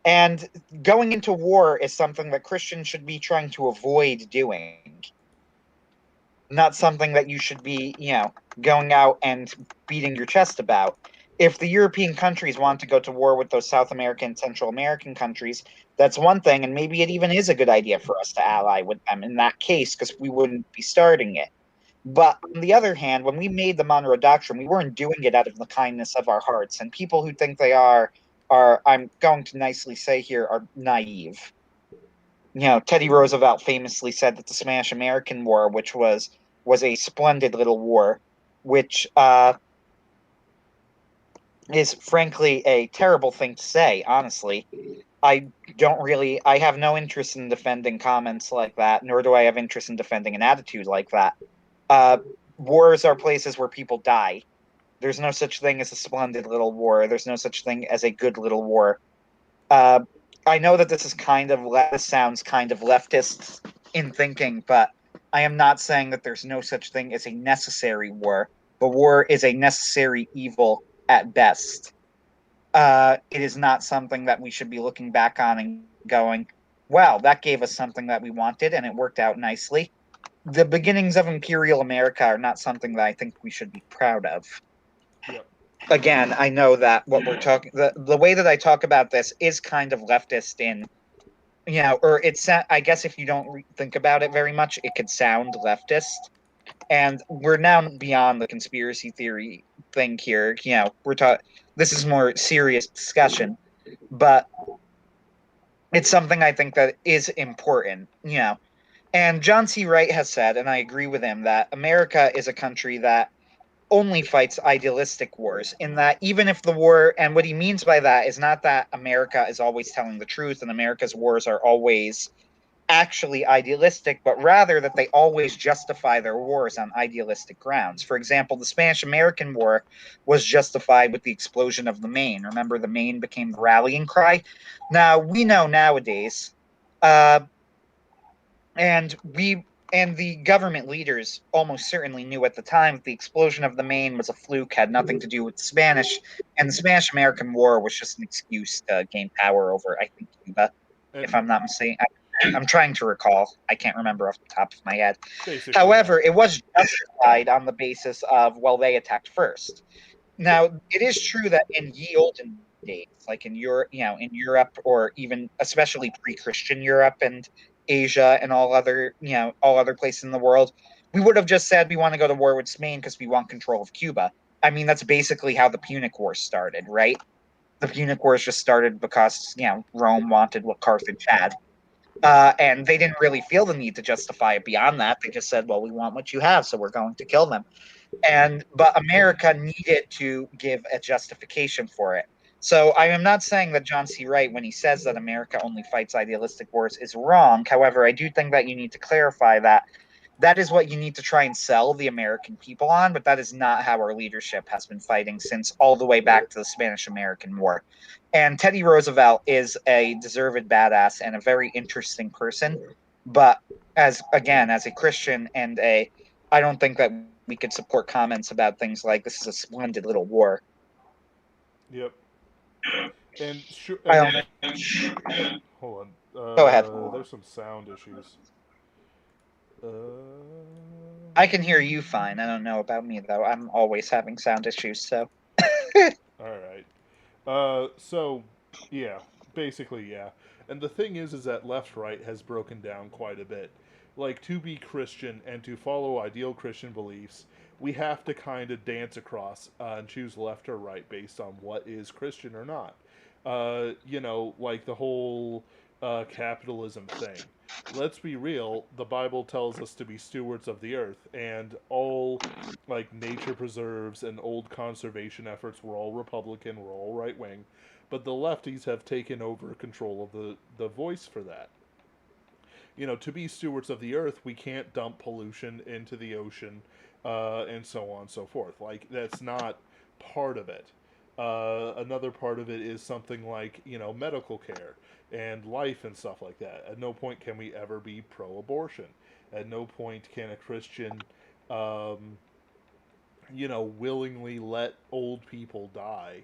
And going into war is something that Christians should be trying to avoid doing. Not something that you should be, going out and beating your chest about. If the European countries want to go to war with those South American, Central American countries, that's one thing. And maybe it even is a good idea for us to ally with them in that case, because we wouldn't be starting it. But on the other hand, when we made the Monroe Doctrine, we weren't doing it out of the kindness of our hearts. And people who think they are, I'm going to nicely say here, are naive. Teddy Roosevelt famously said that the Spanish-American War, which was a splendid little war, which is frankly a terrible thing to say, honestly. I have no interest in defending comments like that, nor do I have interest in defending an attitude like that. Wars are places where people die. There's no such thing as a splendid little war. There's no such thing as a good little war. I know that this sounds kind of leftist in thinking, but I am not saying that there's no such thing as a necessary war. But war is a necessary evil at best. It is not something that we should be looking back on and going, well, that gave us something that we wanted and it worked out nicely. The beginnings of Imperial America are not something that I think we should be proud of. Yep. Again, I know that what we're talking, the way that I talk about this is kind of leftist in, or I guess if you don't think about it very much, it could sound leftist. And we're now beyond the conspiracy theory thing here. This is more serious discussion, but it's something I think that is important, And John C. Wright has said, and I agree with him, that America is a country that only fights idealistic wars, in that even if the war, and what he means by that is not that America is always telling the truth and America's wars are always actually idealistic, but rather that they always justify their wars on idealistic grounds. For example, the Spanish-American War was justified with the explosion of the Maine. Remember, the Maine became the rallying cry? Now, we know nowadays, and the government leaders almost certainly knew at the time that the explosion of the Maine was a fluke, had nothing to do with the Spanish, and the Spanish-American War was just an excuse to gain power over, I think, Cuba, if I'm not mistaken. I'm trying to recall. I can't remember off the top of my head. However, it was justified on the basis of, well, they attacked first. Now, it is true that in ye olden days, like in Europe, or even especially pre-Christian Europe and Asia and all other places in the world, we would have just said we want to go to war with Spain because we want control of Cuba. I mean, that's basically how the Punic Wars started, right? The Punic Wars just started because Rome wanted what Carthage had. And they didn't really feel the need to justify it beyond that. They just said, well, we want what you have, so we're going to kill them. But America needed to give a justification for it. So I am not saying that John C. Wright, when he says that America only fights idealistic wars, is wrong. However, I do think that you need to clarify that that is what you need to try and sell the American people on, but that is not how our leadership has been fighting since all the way back to the Spanish-American War. And Teddy Roosevelt is a deserved badass and a very interesting person, but as a Christian and I don't think that we could support comments about things like this is a splendid little war. Yep. And sure. Hold on. Go ahead. There's some sound issues. I can hear you fine. I don't know about me though. I'm always having sound issues. So. All right. So, yeah, basically, yeah. And the thing is that left-right has broken down quite a bit. Like, to be Christian and to follow ideal Christian beliefs, we have to kind of dance across and choose left or right based on what is Christian or not. Like the whole capitalism thing. Let's be real, the Bible tells us to be stewards of the earth, and all, like, nature preserves and old conservation efforts were all Republican, were all right-wing, but the lefties have taken over control of the voice for that. To be stewards of the earth, we can't dump pollution into the ocean, and so on and so forth. Like, that's not part of it. Another part of it is something like, medical care and life and stuff like that. At no point can we ever be pro-abortion. At no point can a Christian, willingly let old people die,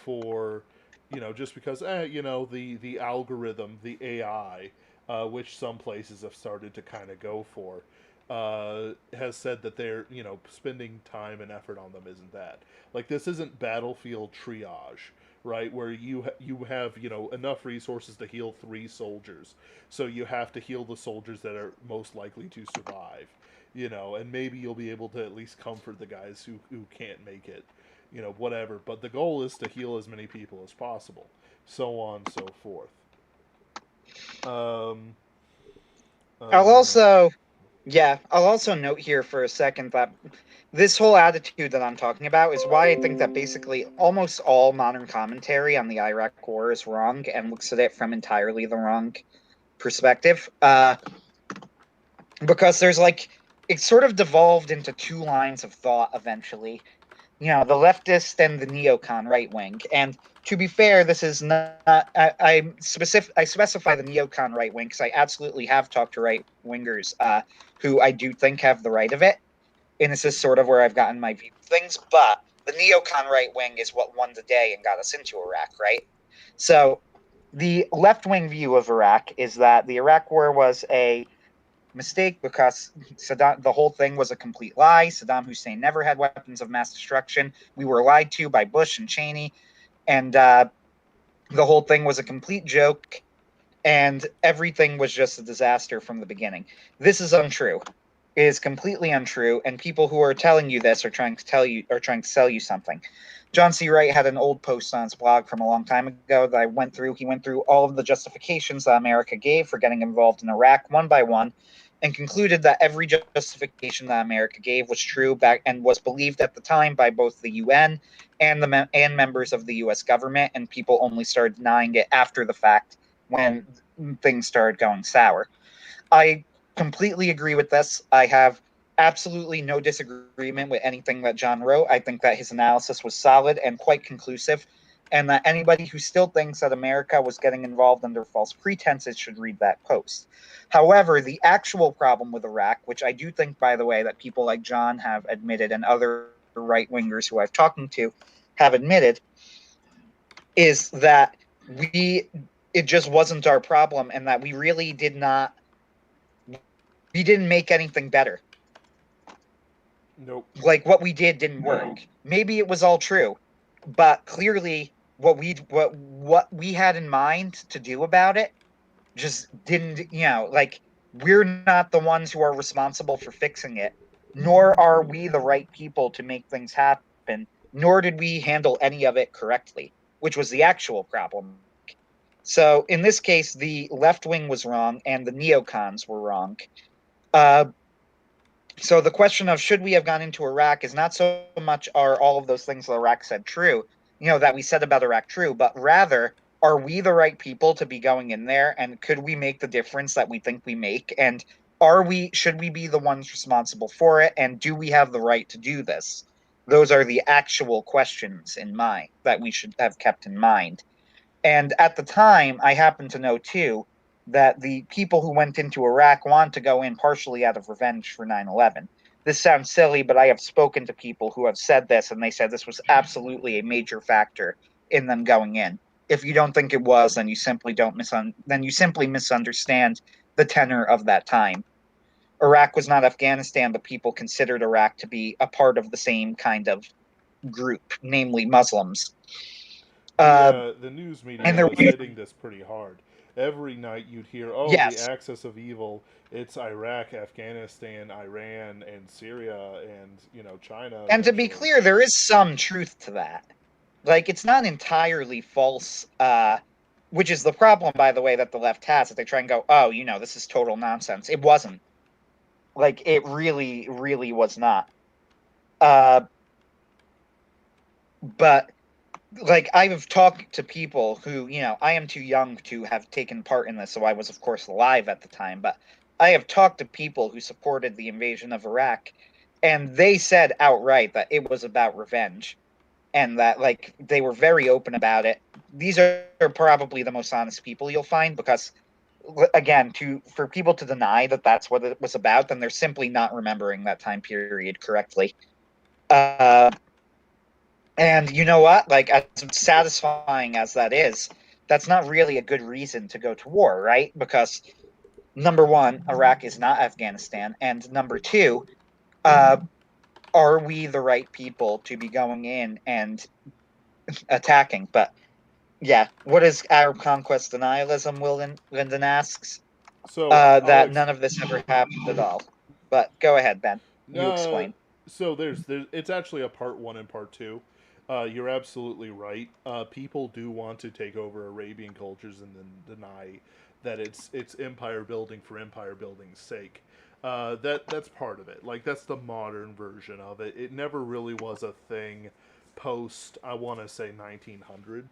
for, just because, the algorithm, the AI, which some places have started to kind of go for, has said that they're, spending time and effort on them isn't that. Like, this isn't battlefield triage, right? Where you have, enough resources to heal 3 soldiers. So you have to heal the soldiers that are most likely to survive, and maybe you'll be able to at least comfort the guys who can't make it, whatever. But the goal is to heal as many people as possible, so on and so forth. I'll also note here for a second that this whole attitude that I'm talking about is why I think that basically almost all modern commentary on the Iraq War is wrong and looks at it from entirely the wrong perspective. Because there's it sort of devolved into 2 lines of thought eventually. The leftist and the neocon right wing. And to be fair, this is not. I specify the neocon right wing because I absolutely have talked to right wingers who I do think have the right of it, and this is sort of where I've gotten my view of things. But the neocon right wing is what won the day and got us into Iraq, right? So the left wing view of Iraq is that the Iraq War was a mistake because the whole thing was a complete lie. Saddam Hussein never had weapons of mass destruction. We were lied to by Bush and Cheney, and the whole thing was a complete joke, and everything was just a disaster from the beginning. This is untrue. It is completely untrue, and people who are telling you this are trying to sell you something. John C. Wright had an old post on his blog from a long time ago that I went through. He went through all of the justifications that America gave for getting involved in Iraq one by one, and concluded that every justification that America gave was true back and was believed at the time by both the UN and members of the U.S. government, and people only started denying it after the fact when things started going sour. I completely agree with this. I have absolutely no disagreement with anything that John wrote. I think that his analysis was solid and quite conclusive, and that anybody who still thinks that America was getting involved under false pretenses should read that post. However, the actual problem with Iraq, which I do think, by the way, that people like John have admitted and other right-wingers who I've talked to have admitted, is that it just wasn't our problem, and that we really didn't make anything better. Nope. Like, what we did didn't work. Maybe it was all true, but clearly what we had in mind to do about it just didn't, we're not the ones who are responsible for fixing it, nor are we the right people to make things happen, nor did we handle any of it correctly, which was the actual problem. So in this case, the left wing was wrong and the neocons were wrong. Uh, so the question of should we have gone into Iraq is not so much are all of those things that Iraq said true, that we said about Iraq true, but rather are we the right people to be going in there, and could we make the difference that we think we make, and should we be the ones responsible for it, and do we have the right to do this? Those are the actual questions in mind that we should have kept in mind. And at the time, I happen to know too that the people who went into Iraq want to go in partially out of revenge for 9/11. This sounds silly, but I have spoken to people who have said this, and they said this was absolutely a major factor in them going in. If you don't think it was, then you simply misunderstand the tenor of that time. Iraq was not Afghanistan, but people considered Iraq to be a part of the same kind of group, namely Muslims. The news And media there, was hitting this pretty hard. Every night you'd hear, "Oh, the yes, axis of evil. It's Iraq, Afghanistan, Iran, and Syria, and China and to be eventually." clear, there is some truth to that. Like, it's not entirely false, which is the problem, by the way, that the left has, that they try and go, oh, this is total nonsense. It wasn't. Like, it really, really was not. But, like, I've talked to people who, I am too young to have taken part in this, so I was, of course, alive at the time, but I have talked to people who supported the invasion of Iraq, and they said outright that it was about revenge. And that like they were very open about it. These are probably the most honest people you'll find, because again, for people to deny that that's what it was about, then they're simply not remembering that time period correctly. Uh, and you know what? Like, as satisfying as that is, that's not really a good reason to go to war, right? Because number one, Iraq is not Afghanistan, and number two, uh, are we the right people to be going in and attacking? But yeah, what is Arab conquest denialism? Lyndon asks. So I'll That none of this ever happened at all. But go ahead, Ben. You uh, explain. so there's it's actually a part one and part two. You're absolutely right. People do want to take over Arabian cultures and then deny that it's empire building for empire building's sake. That's part of it. Like, that's the modern version of it. It never really was a thing post, I want to say, 1900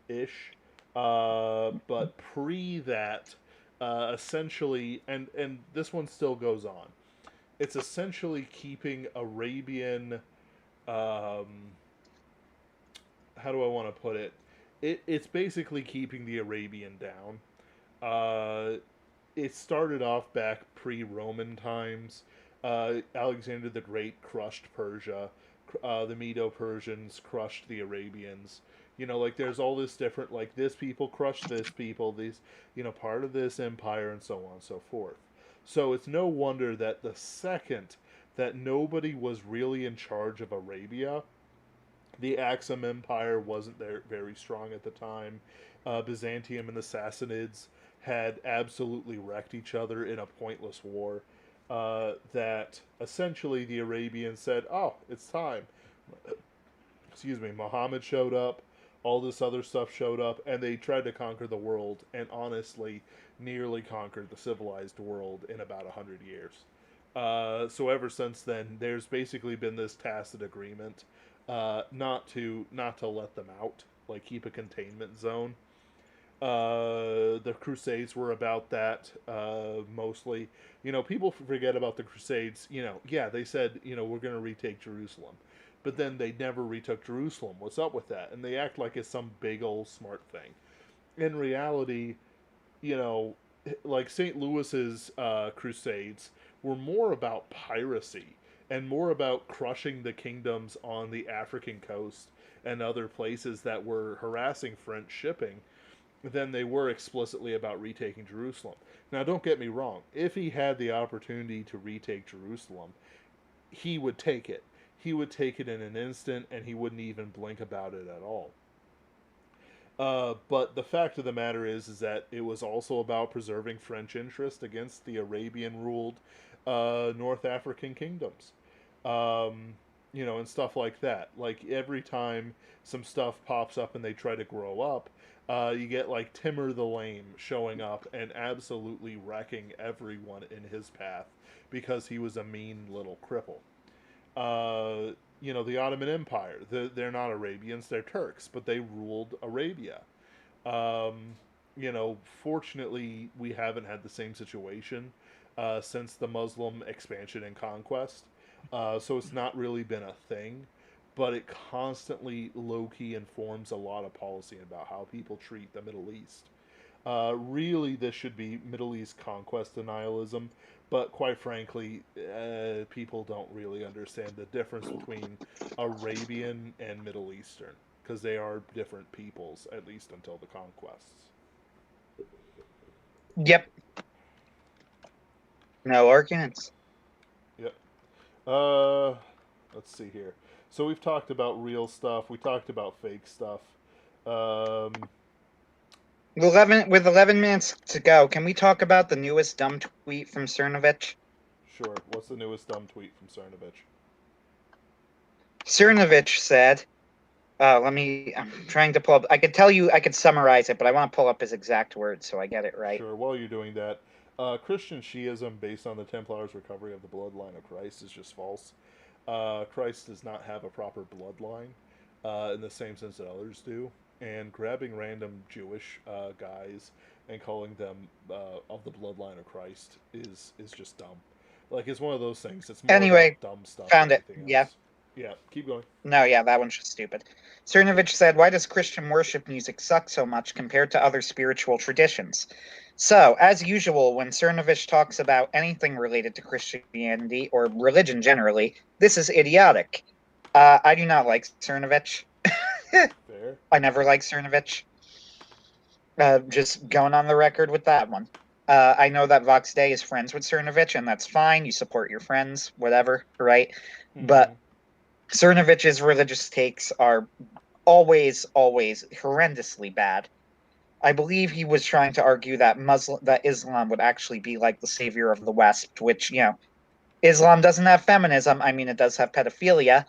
ish. But pre that, essentially, and this one still goes on. It's essentially keeping Arabian. Um, how do I want to put it? It's basically keeping the Arabian down. Uh, it started off back pre-Roman times. Alexander the Great crushed Persia. The Medo-Persians crushed the Arabians. Like, there's all this different, like, this people crushed this people, these, part of this empire, and so on and so forth. So it's no wonder that the second that nobody was really in charge of Arabia, the Axum Empire wasn't there very strong at the time. Byzantium and the Sassanids had absolutely wrecked each other in a pointless war. That essentially the Arabians said, "Oh, it's time." Excuse me. Muhammad showed up. All this other stuff showed up, and they tried to conquer the world, and honestly, nearly conquered the civilized world in about 100 years. So ever since then, there's basically been this tacit agreement, not to let them out, like, keep a containment zone. The Crusades were about that, mostly. People forget about the Crusades. Yeah, they said, we're going to retake Jerusalem. But then they never retook Jerusalem. What's up with that? And they act like it's some big old smart thing. In reality, you know, like St. Louis's Crusades were more about piracy and more about crushing the kingdoms on the African coast and other places that were harassing French shipping than they were explicitly about retaking Jerusalem. Now, don't get me wrong. If he had the opportunity to retake Jerusalem, he would take it. He would take it in an instant, and he wouldn't even blink about it at all. But the fact of the matter is that it was also about preserving French interest against the Arabian-ruled North African kingdoms. Um, and stuff like that. Like, every time some stuff pops up and they try to grow up, You get like Timur the Lame showing up and absolutely wrecking everyone in his path because he was a mean little cripple. The Ottoman Empire. They're not Arabians, they're Turks, but they ruled Arabia. Um, Fortunately, we haven't had the same situation since the Muslim expansion and conquest. So it's not really been a thing, but it constantly low key informs a lot of policy about how people treat the Middle East. Really, this should be Middle East conquest denialism, but quite frankly, people don't really understand the difference between Arabian and Middle Eastern because they are different peoples, at least until the conquests. Yep. No arguments. Yep. Let's see here. So we've talked about real stuff. We talked about fake stuff. Um, 11 minutes to go, can we talk about the newest dumb tweet from Cernovich? sure. What's the newest dumb tweet from Cernovich? Cernovich said, I'm trying to pull up, I could summarize it, but I want to pull up his exact words so I get it right. Sure. While you're doing that, Christian Shiism, based on the Templars' recovery of the bloodline of Christ, is just false. Christ does not have a proper bloodline in the same sense that others do. And grabbing random Jewish guys and calling them of the bloodline of Christ is just dumb. Like, it's one of those things. It's more Anyway, about dumb stuff found than it. anything Yeah. else. Yeah, keep going. No, yeah, that one's just stupid. Cernovich said, why does Christian worship music suck so much compared to other spiritual traditions? So, as usual, when Cernovich talks about anything related to Christianity or religion generally, this is idiotic. I do not like Cernovich. Fair. I never liked Cernovich. Just going on the record with that one. I know that Vox Day is friends with Cernovich, and that's fine. You support your friends, whatever, right? But Cernovich's religious takes are always horrendously bad. I believe he was trying to argue that Islam would actually be like the savior of the West, which, Islam doesn't have feminism. I mean, it does have pedophilia,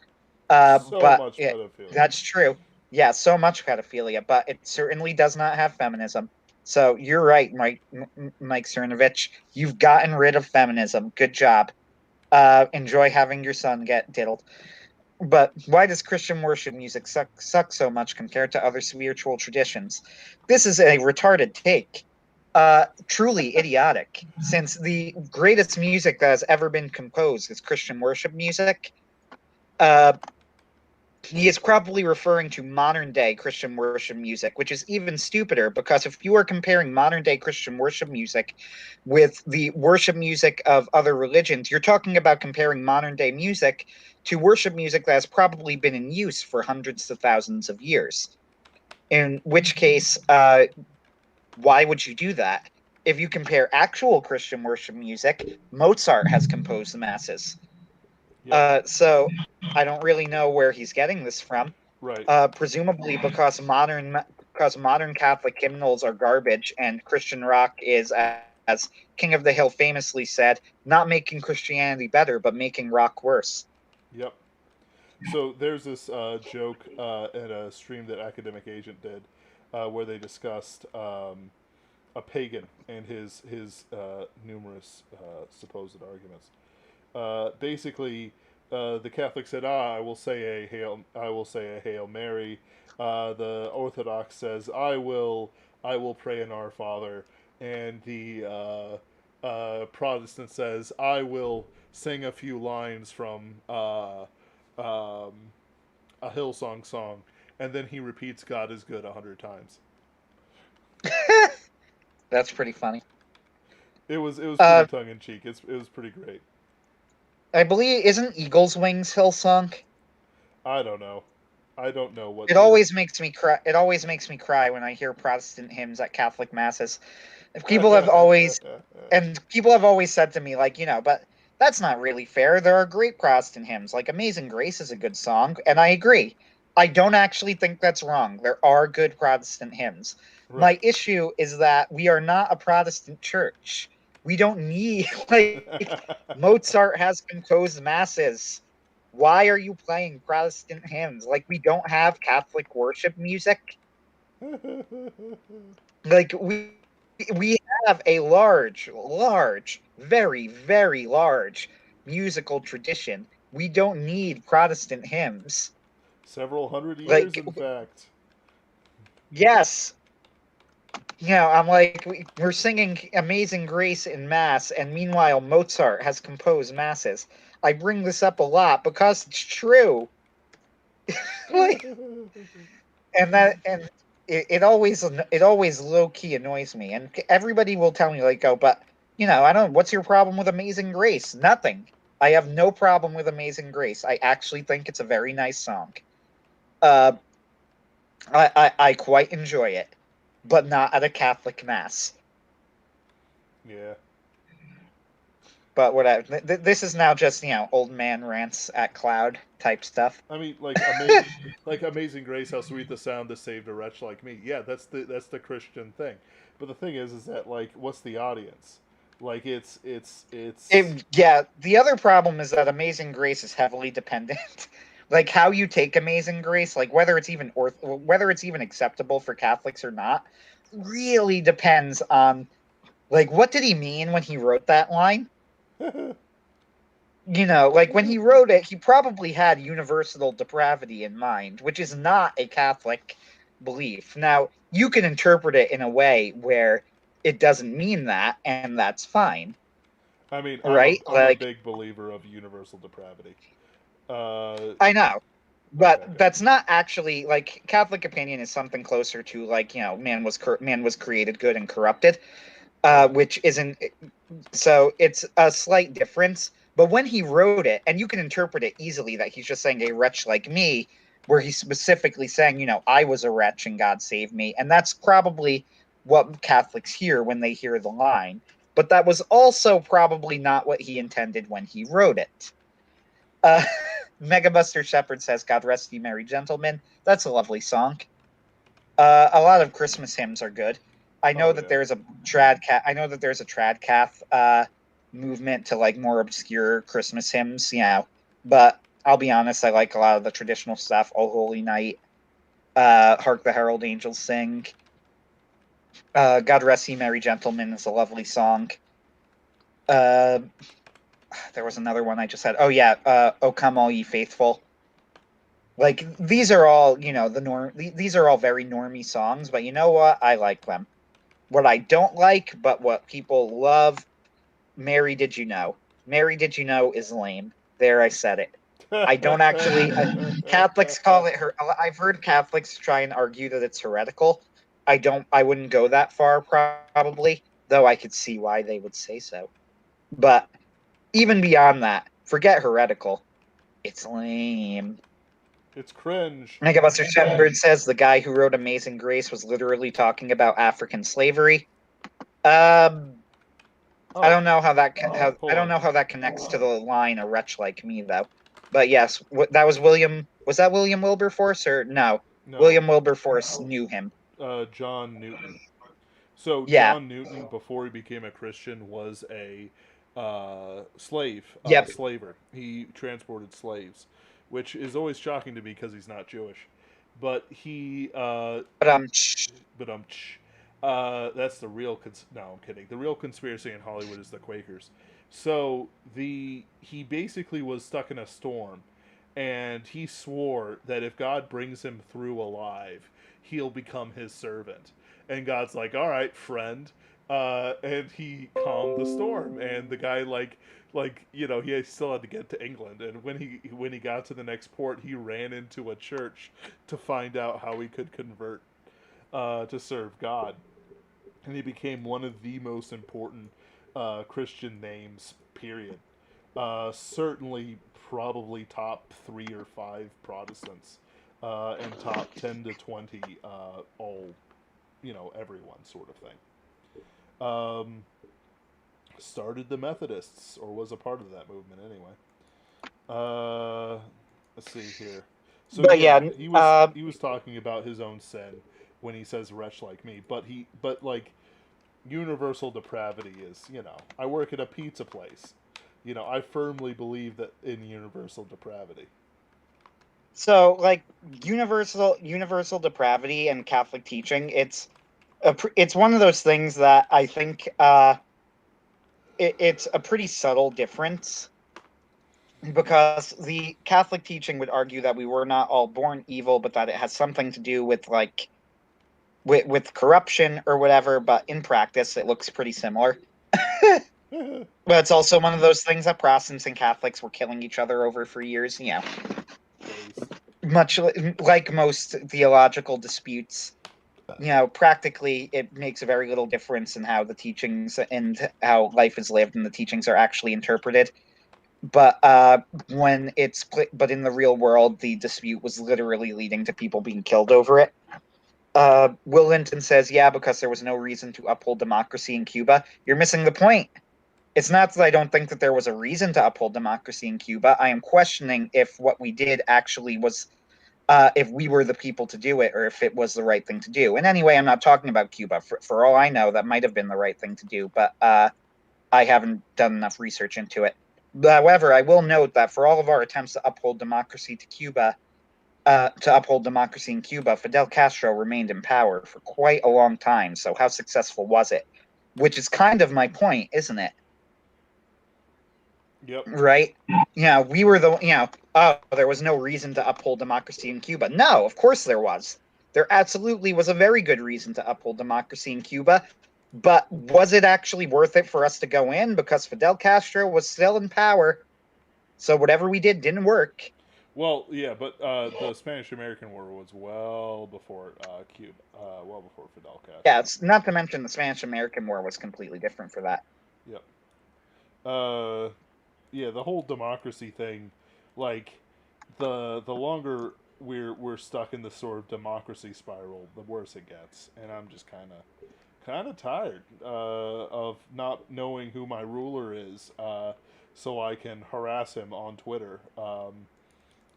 So but much pedophilia. that's true. Yeah, so much pedophilia, but it certainly does not have feminism. So you're right, Mike Cernovich. You've gotten rid of feminism. Good job. Enjoy having your son get diddled. But why does Christian worship music suck so much compared to other spiritual traditions? This is a retarded take. Truly idiotic, since the greatest music that has ever been composed is Christian worship music. He is probably referring to modern day Christian worship music, which is even stupider because if you are comparing modern day Christian worship music with the worship music of other religions, you're talking about comparing modern day music to worship music that has probably been in use for hundreds of thousands of years. In which case, why would you do that? If you compare actual Christian worship music, Mozart has composed the masses. Yep. So I don't really know where he's getting this from. Right. Presumably because modern Catholic hymnals are garbage, and Christian rock is, as King of the Hill famously said, not making Christianity better, but making rock worse. Yep. So there's this joke at a stream that Academic Agent did, where they discussed a pagan and his numerous supposed arguments. Basically, the Catholic said, I will say a Hail Mary." The Orthodox says, I will pray an Our Father," and the Protestant says, "I will sing a few lines from um, a Hillsong song," and then he repeats "God is good" 100 times. That's pretty funny. It was pretty tongue in cheek. It was pretty great. I believe, isn't Eagle's Wings Hillsong? I don't know. I don't know what. It always makes me cry. It always makes me cry when I hear Protestant hymns at Catholic masses. People have always said to me, like, but that's not really fair. There are great Protestant hymns, like Amazing Grace is a good song, and I agree. I don't actually think that's wrong. There are good Protestant hymns. Right. My issue is that we are not a Protestant church. We don't need, Mozart has composed masses. Why are you playing Protestant hymns? Like, we don't have Catholic worship music. Like we have a large, very, very large musical tradition. We don't need Protestant hymns. Several hundred years, Like, in fact. yes, I'm like, we're singing Amazing Grace in Mass, and meanwhile, Mozart has composed Masses. I bring this up a lot because it's true. Like, and it always low key annoys me, and everybody will tell me like, oh, but I don't. What's your problem with Amazing Grace? Nothing. I have no problem with Amazing Grace. I actually think it's a very nice song. Uh, I quite enjoy it, but not at a Catholic mass. Yeah. But whatever. This is now just old man rants at cloud type stuff. I mean, like Amazing Grace, how sweet the sound that saved a wretch like me. Yeah, that's the Christian thing. But the thing is that like, what's the audience? Like, it's. Yeah, the other problem is that Amazing Grace is heavily dependent. Like how you take Amazing Grace, like whether it's even acceptable for Catholics or not, really depends on like what did he mean when he wrote that line? Like when he wrote it, he probably had universal depravity in mind, which is not a Catholic belief. Now, you can interpret it in a way where it doesn't mean that, and that's fine, I mean, right? I'm a Like, big believer of universal depravity. Uh, I know, okay, but that's not actually like Catholic opinion is something closer to like man was created good and corrupted, right. which isn't. So it's a slight difference. But when he wrote it, and you can interpret it easily that he's just saying a wretch like me, where he's specifically saying, I was a wretch and God saved me. And that's probably what Catholics hear when they hear the line. But that was also probably not what he intended when he wrote it. Uh, Megabuster Shepherd says, God rest ye merry gentlemen. That's a lovely song. A lot of Christmas hymns are good. I know Oh that yeah. there's a trad cath movement to like more obscure Christmas hymns, but I'll be honest, I like a lot of the traditional stuff. Oh Holy Night, Hark the Herald Angels Sing. God Rest Ye Merry Gentlemen is a lovely song. Uh, there was another one I just had. Oh yeah, O Come All Ye Faithful. Like these are all, the norm. These are all very normie songs, but you know what? I like them. What I don't like, but what people love, Mary Did You Know? Mary Did You Know is lame. There, I said it. I don't actually. Catholics call it her. I've heard Catholics try and argue that it's heretical. I don't. I wouldn't go that far, probably, though I could see why they would say so. But even beyond that, forget heretical. It's lame. It's cringe. Megabuster Shepherd says the guy who wrote Amazing Grace was literally talking about African slavery. Um, I Oh, don't know how I hold don't on. know how that connects to the line "a wretch like me," though. But yes, that was William. Was that William Wilberforce or no? No, William Wilberforce knew him. John Newton. So Yeah. John Newton, before he became a Christian, was a Yep. slaver. He transported slaves, which is always shocking to me because he's not Jewish. But But but that's the real. No, I'm kidding. The real conspiracy in Hollywood is the Quakers. So he basically was stuck in a storm, and he swore that if God brings him through alive, he'll become his servant. And God's like, "All right, friend," and he calmed the storm. And the guy he still had to get to England. And when he got to the next port, he ran into a church to find out how he could convert to serve God, and he became one of the most important Christian names. Period. Certainly, probably top 3 or 5 Protestants, and top 10 to 20 all, everyone sort of thing. Started the Methodists, or was a part of that movement anyway. Uh, let's see here. So but yeah, yeah. he was talking about his own sin when he says "wretch like me," but like universal depravity is, I work at a pizza place. I firmly believe that in universal depravity. So, like, universal depravity and Catholic teaching, it's one of those things that I think it's a pretty subtle difference, because the Catholic teaching would argue that we were not all born evil, but that it has something to do with like with corruption or whatever. But in practice, it looks pretty similar. But it's also one of those things that Protestants and Catholics were killing each other over for years. Much like most theological disputes, practically it makes a very little difference in how the teachings and how life is lived and the teachings are actually interpreted. But but in the real world, the dispute was literally leading to people being killed over it. Will Linton says, yeah, because there was no reason to uphold democracy in Cuba. You're missing the point. It's not that I don't think that there was a reason to uphold democracy in Cuba. I am questioning if what we did actually was, if we were the people to do it, or if it was the right thing to do. And anyway, I'm not talking about Cuba. For all I know, that might have been the right thing to do, but I haven't done enough research into it. However, I will note that for all of our attempts to uphold democracy in Cuba, Fidel Castro remained in power for quite a long time. So how successful was it? Which is kind of my point, isn't it? Yep. Right? We were there was no reason to uphold democracy in Cuba. No, of course there was. There absolutely was a very good reason to uphold democracy in Cuba. But was it actually worth it for us to go in? Because Fidel Castro was still in power. So whatever we did didn't work. Well, yeah, but the Spanish-American War was well before Cuba, well before Fidel Yeah, Castro. it's not to mention the Spanish-American War was completely different for that. Yep. Uh, yeah, the whole democracy thing, like the longer we're stuck in this sort of democracy spiral, the worse it gets, and I'm just kind of tired of not knowing who my ruler is, so I can harass him on Twitter.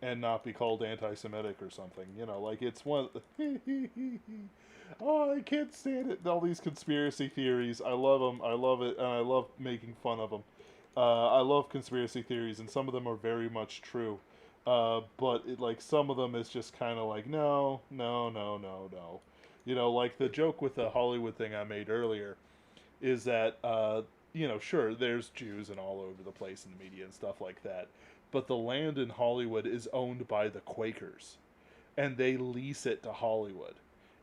And not be called anti-Semitic or something. You know, like it's one. Oh, I can't stand it. All these conspiracy theories. I love them. I love it, and I love making fun of them. I love conspiracy theories, and some of them are very much true. But like some of them is just kind of like no, no, no, no, no. You know, like the joke with the Hollywood thing I made earlier is that sure, there's Jews and all over the place in the media and stuff like that, but the land in Hollywood is owned by the Quakers, and they lease it to Hollywood.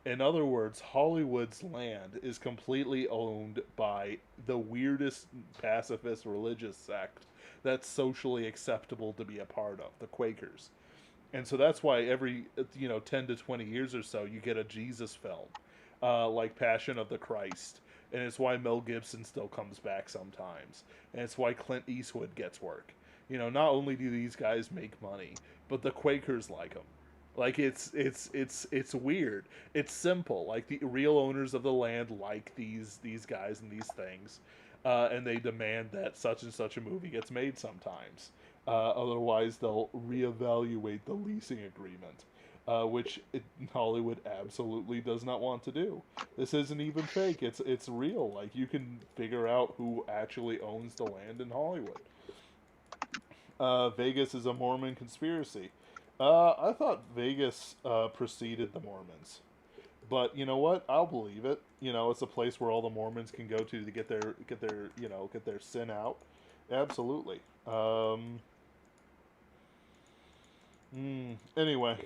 In other words, Hollywood's land is completely owned by the weirdest pacifist religious sect that's socially acceptable to be a part of, the Quakers. And so that's why every 10 to 20 years or so you get a Jesus film, like Passion of the Christ, and it's why Mel Gibson still comes back sometimes, and it's why Clint Eastwood gets work. Not only do these guys make money, but the Quakers like them. Like it's weird. It's simple. Like the real owners of the land like these guys and these things, and they demand that such and such a movie gets made sometimes. Otherwise, they'll reevaluate the leasing agreement, which Hollywood absolutely does not want to do. This isn't even fake. It's real. Like you can figure out who actually owns the land in Hollywood. Vegas is a Mormon conspiracy. I thought Vegas preceded the Mormons, but you know what? I'll believe it. It's a place where all the Mormons can go to get their sin out. Absolutely. Anyway,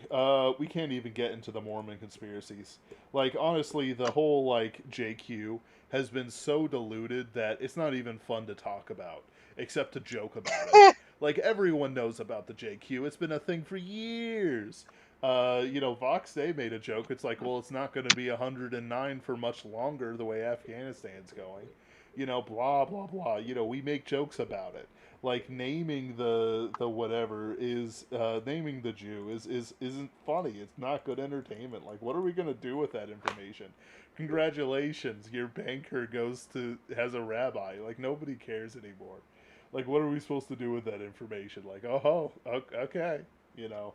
we can't even get into the Mormon conspiracies. Like, honestly, the whole, like, JQ has been so diluted that it's not even fun to talk about, except to joke about it. Like, everyone knows about the JQ. It's been a thing for years. Vox Day made a joke. It's like, well, it's not going to be 109 for much longer the way Afghanistan's going. Blah, blah, blah. We make jokes about it. Like naming the whatever is naming the Jew isn't funny. It's not good entertainment. Like, what are we gonna do with that information? Congratulations, your banker has a rabbi. Like, nobody cares anymore. Like, what are we supposed to do with that information? Like, okay, you know,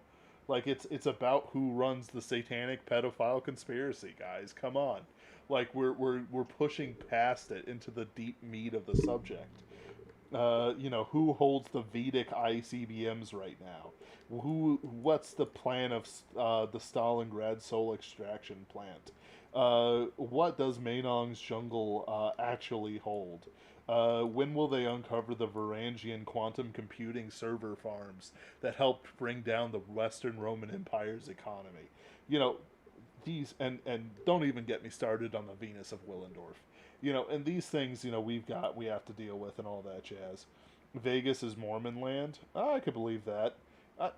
like it's about who runs the satanic pedophile conspiracy, guys. Come on, like we're pushing past it into the deep meat of the subject. Who holds the Vedic ICBMs right now? What's the plan of the Stalingrad soul extraction plant? What does Menongs Jungle actually hold? When will they uncover the Varangian quantum computing server farms that helped bring down the Western Roman Empire's economy? You know, these and don't even get me started on the Venus of Willendorf. And these things, we have to deal with and all that jazz. Vegas is Mormon land. I could believe that. Uh,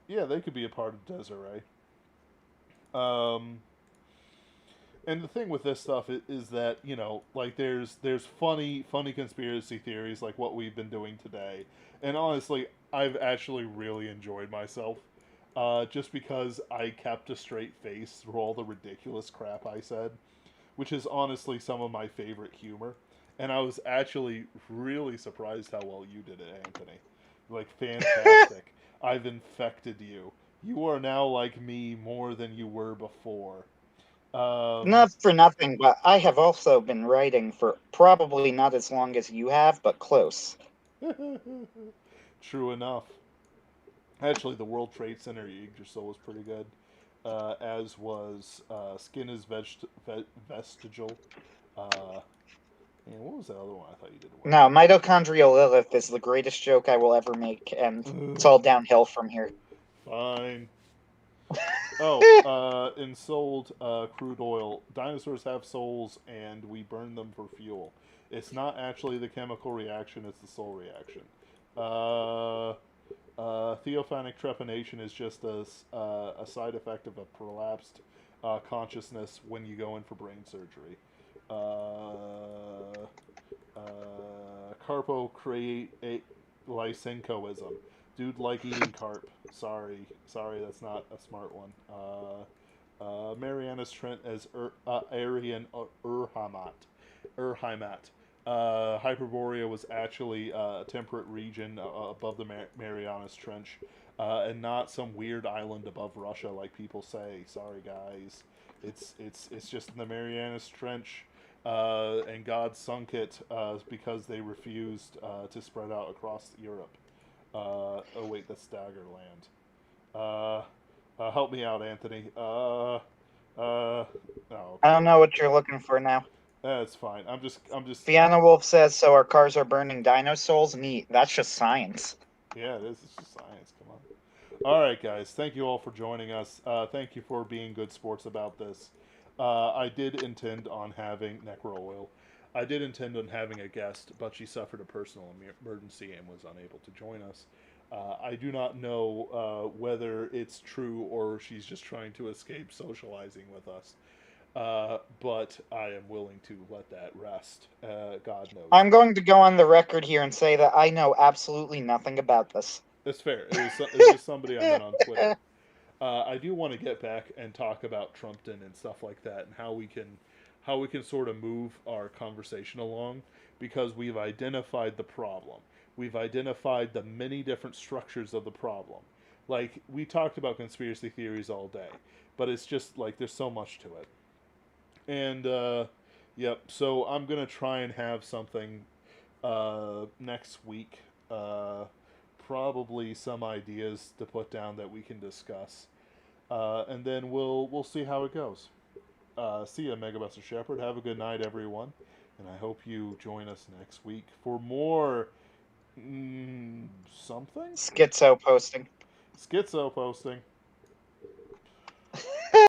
yeah, they could be a part of Desiree. Um, and the thing with this stuff is that like there's funny conspiracy theories like what we've been doing today, and honestly, I've actually really enjoyed myself, just because I kept a straight face through all the ridiculous crap I said, which is honestly some of my favorite humor. And I was actually really surprised how well you did it, Anthony. Like, fantastic. I've infected you. You are now like me more than you were before. Um, Not for nothing, but I have also been writing for probably not as long as you have, but close. True enough. Actually, the World Trade Center Yggdrasil was pretty good, as was Skin is Vestigial. Uh, and what was the other one I thought you did well? No, Mitochondrial Lilith is the greatest joke I will ever make, and it's all downhill from here. Fine. In sold crude oil, dinosaurs have souls and we burn them for fuel. It's not actually the chemical reaction, it's the soul reaction. Theophanic trepanation is just a side effect of a prolapsed consciousness when you go in for brain surgery. Carpo create a lysenkoism. Dude like eating carp. Sorry, that's not a smart one. Marianas Trent as Aryan Urheimat. Hyperborea was actually a temperate region above the Marianas Trench, and not some weird island above Russia like people say. Sorry, guys, it's just in the Marianas Trench, and God sunk it because they refused to spread out across Europe. Oh wait, that's Daggerland. Help me out, Anthony. Oh, okay. I don't know what you're looking for now. That's fine. I'm just. Fiona Wolf says, so our cars are burning dino souls? Neat. That's just science. Yeah, it is. It's just science. Come on. All right, guys. Thank you all for joining us. Thank you for being good sports about this. I did intend on having Necro Oil. I did intend on having a guest, but she suffered a personal emergency and was unable to join us. I do not know whether it's true or she's just trying to escape socializing with us. But I am willing to let that rest. God knows. I'm going to go on the record here and say that I know absolutely nothing about this. That's fair. It was just somebody I met on Twitter. I do want to get back and talk about Trumpton and stuff like that, and how we can sort of move our conversation along, because we've identified the problem. We've identified the many different structures of the problem. Like, we talked about conspiracy theories all day, but it's just like there's so much to it. And yep, so I'm gonna try and have something next week. Probably some ideas to put down that we can discuss, and then we'll see how it goes. See ya, Megabuster Shepherd. Have a good night, everyone, and I hope you join us next week for more something Schizo posting. schizo posting.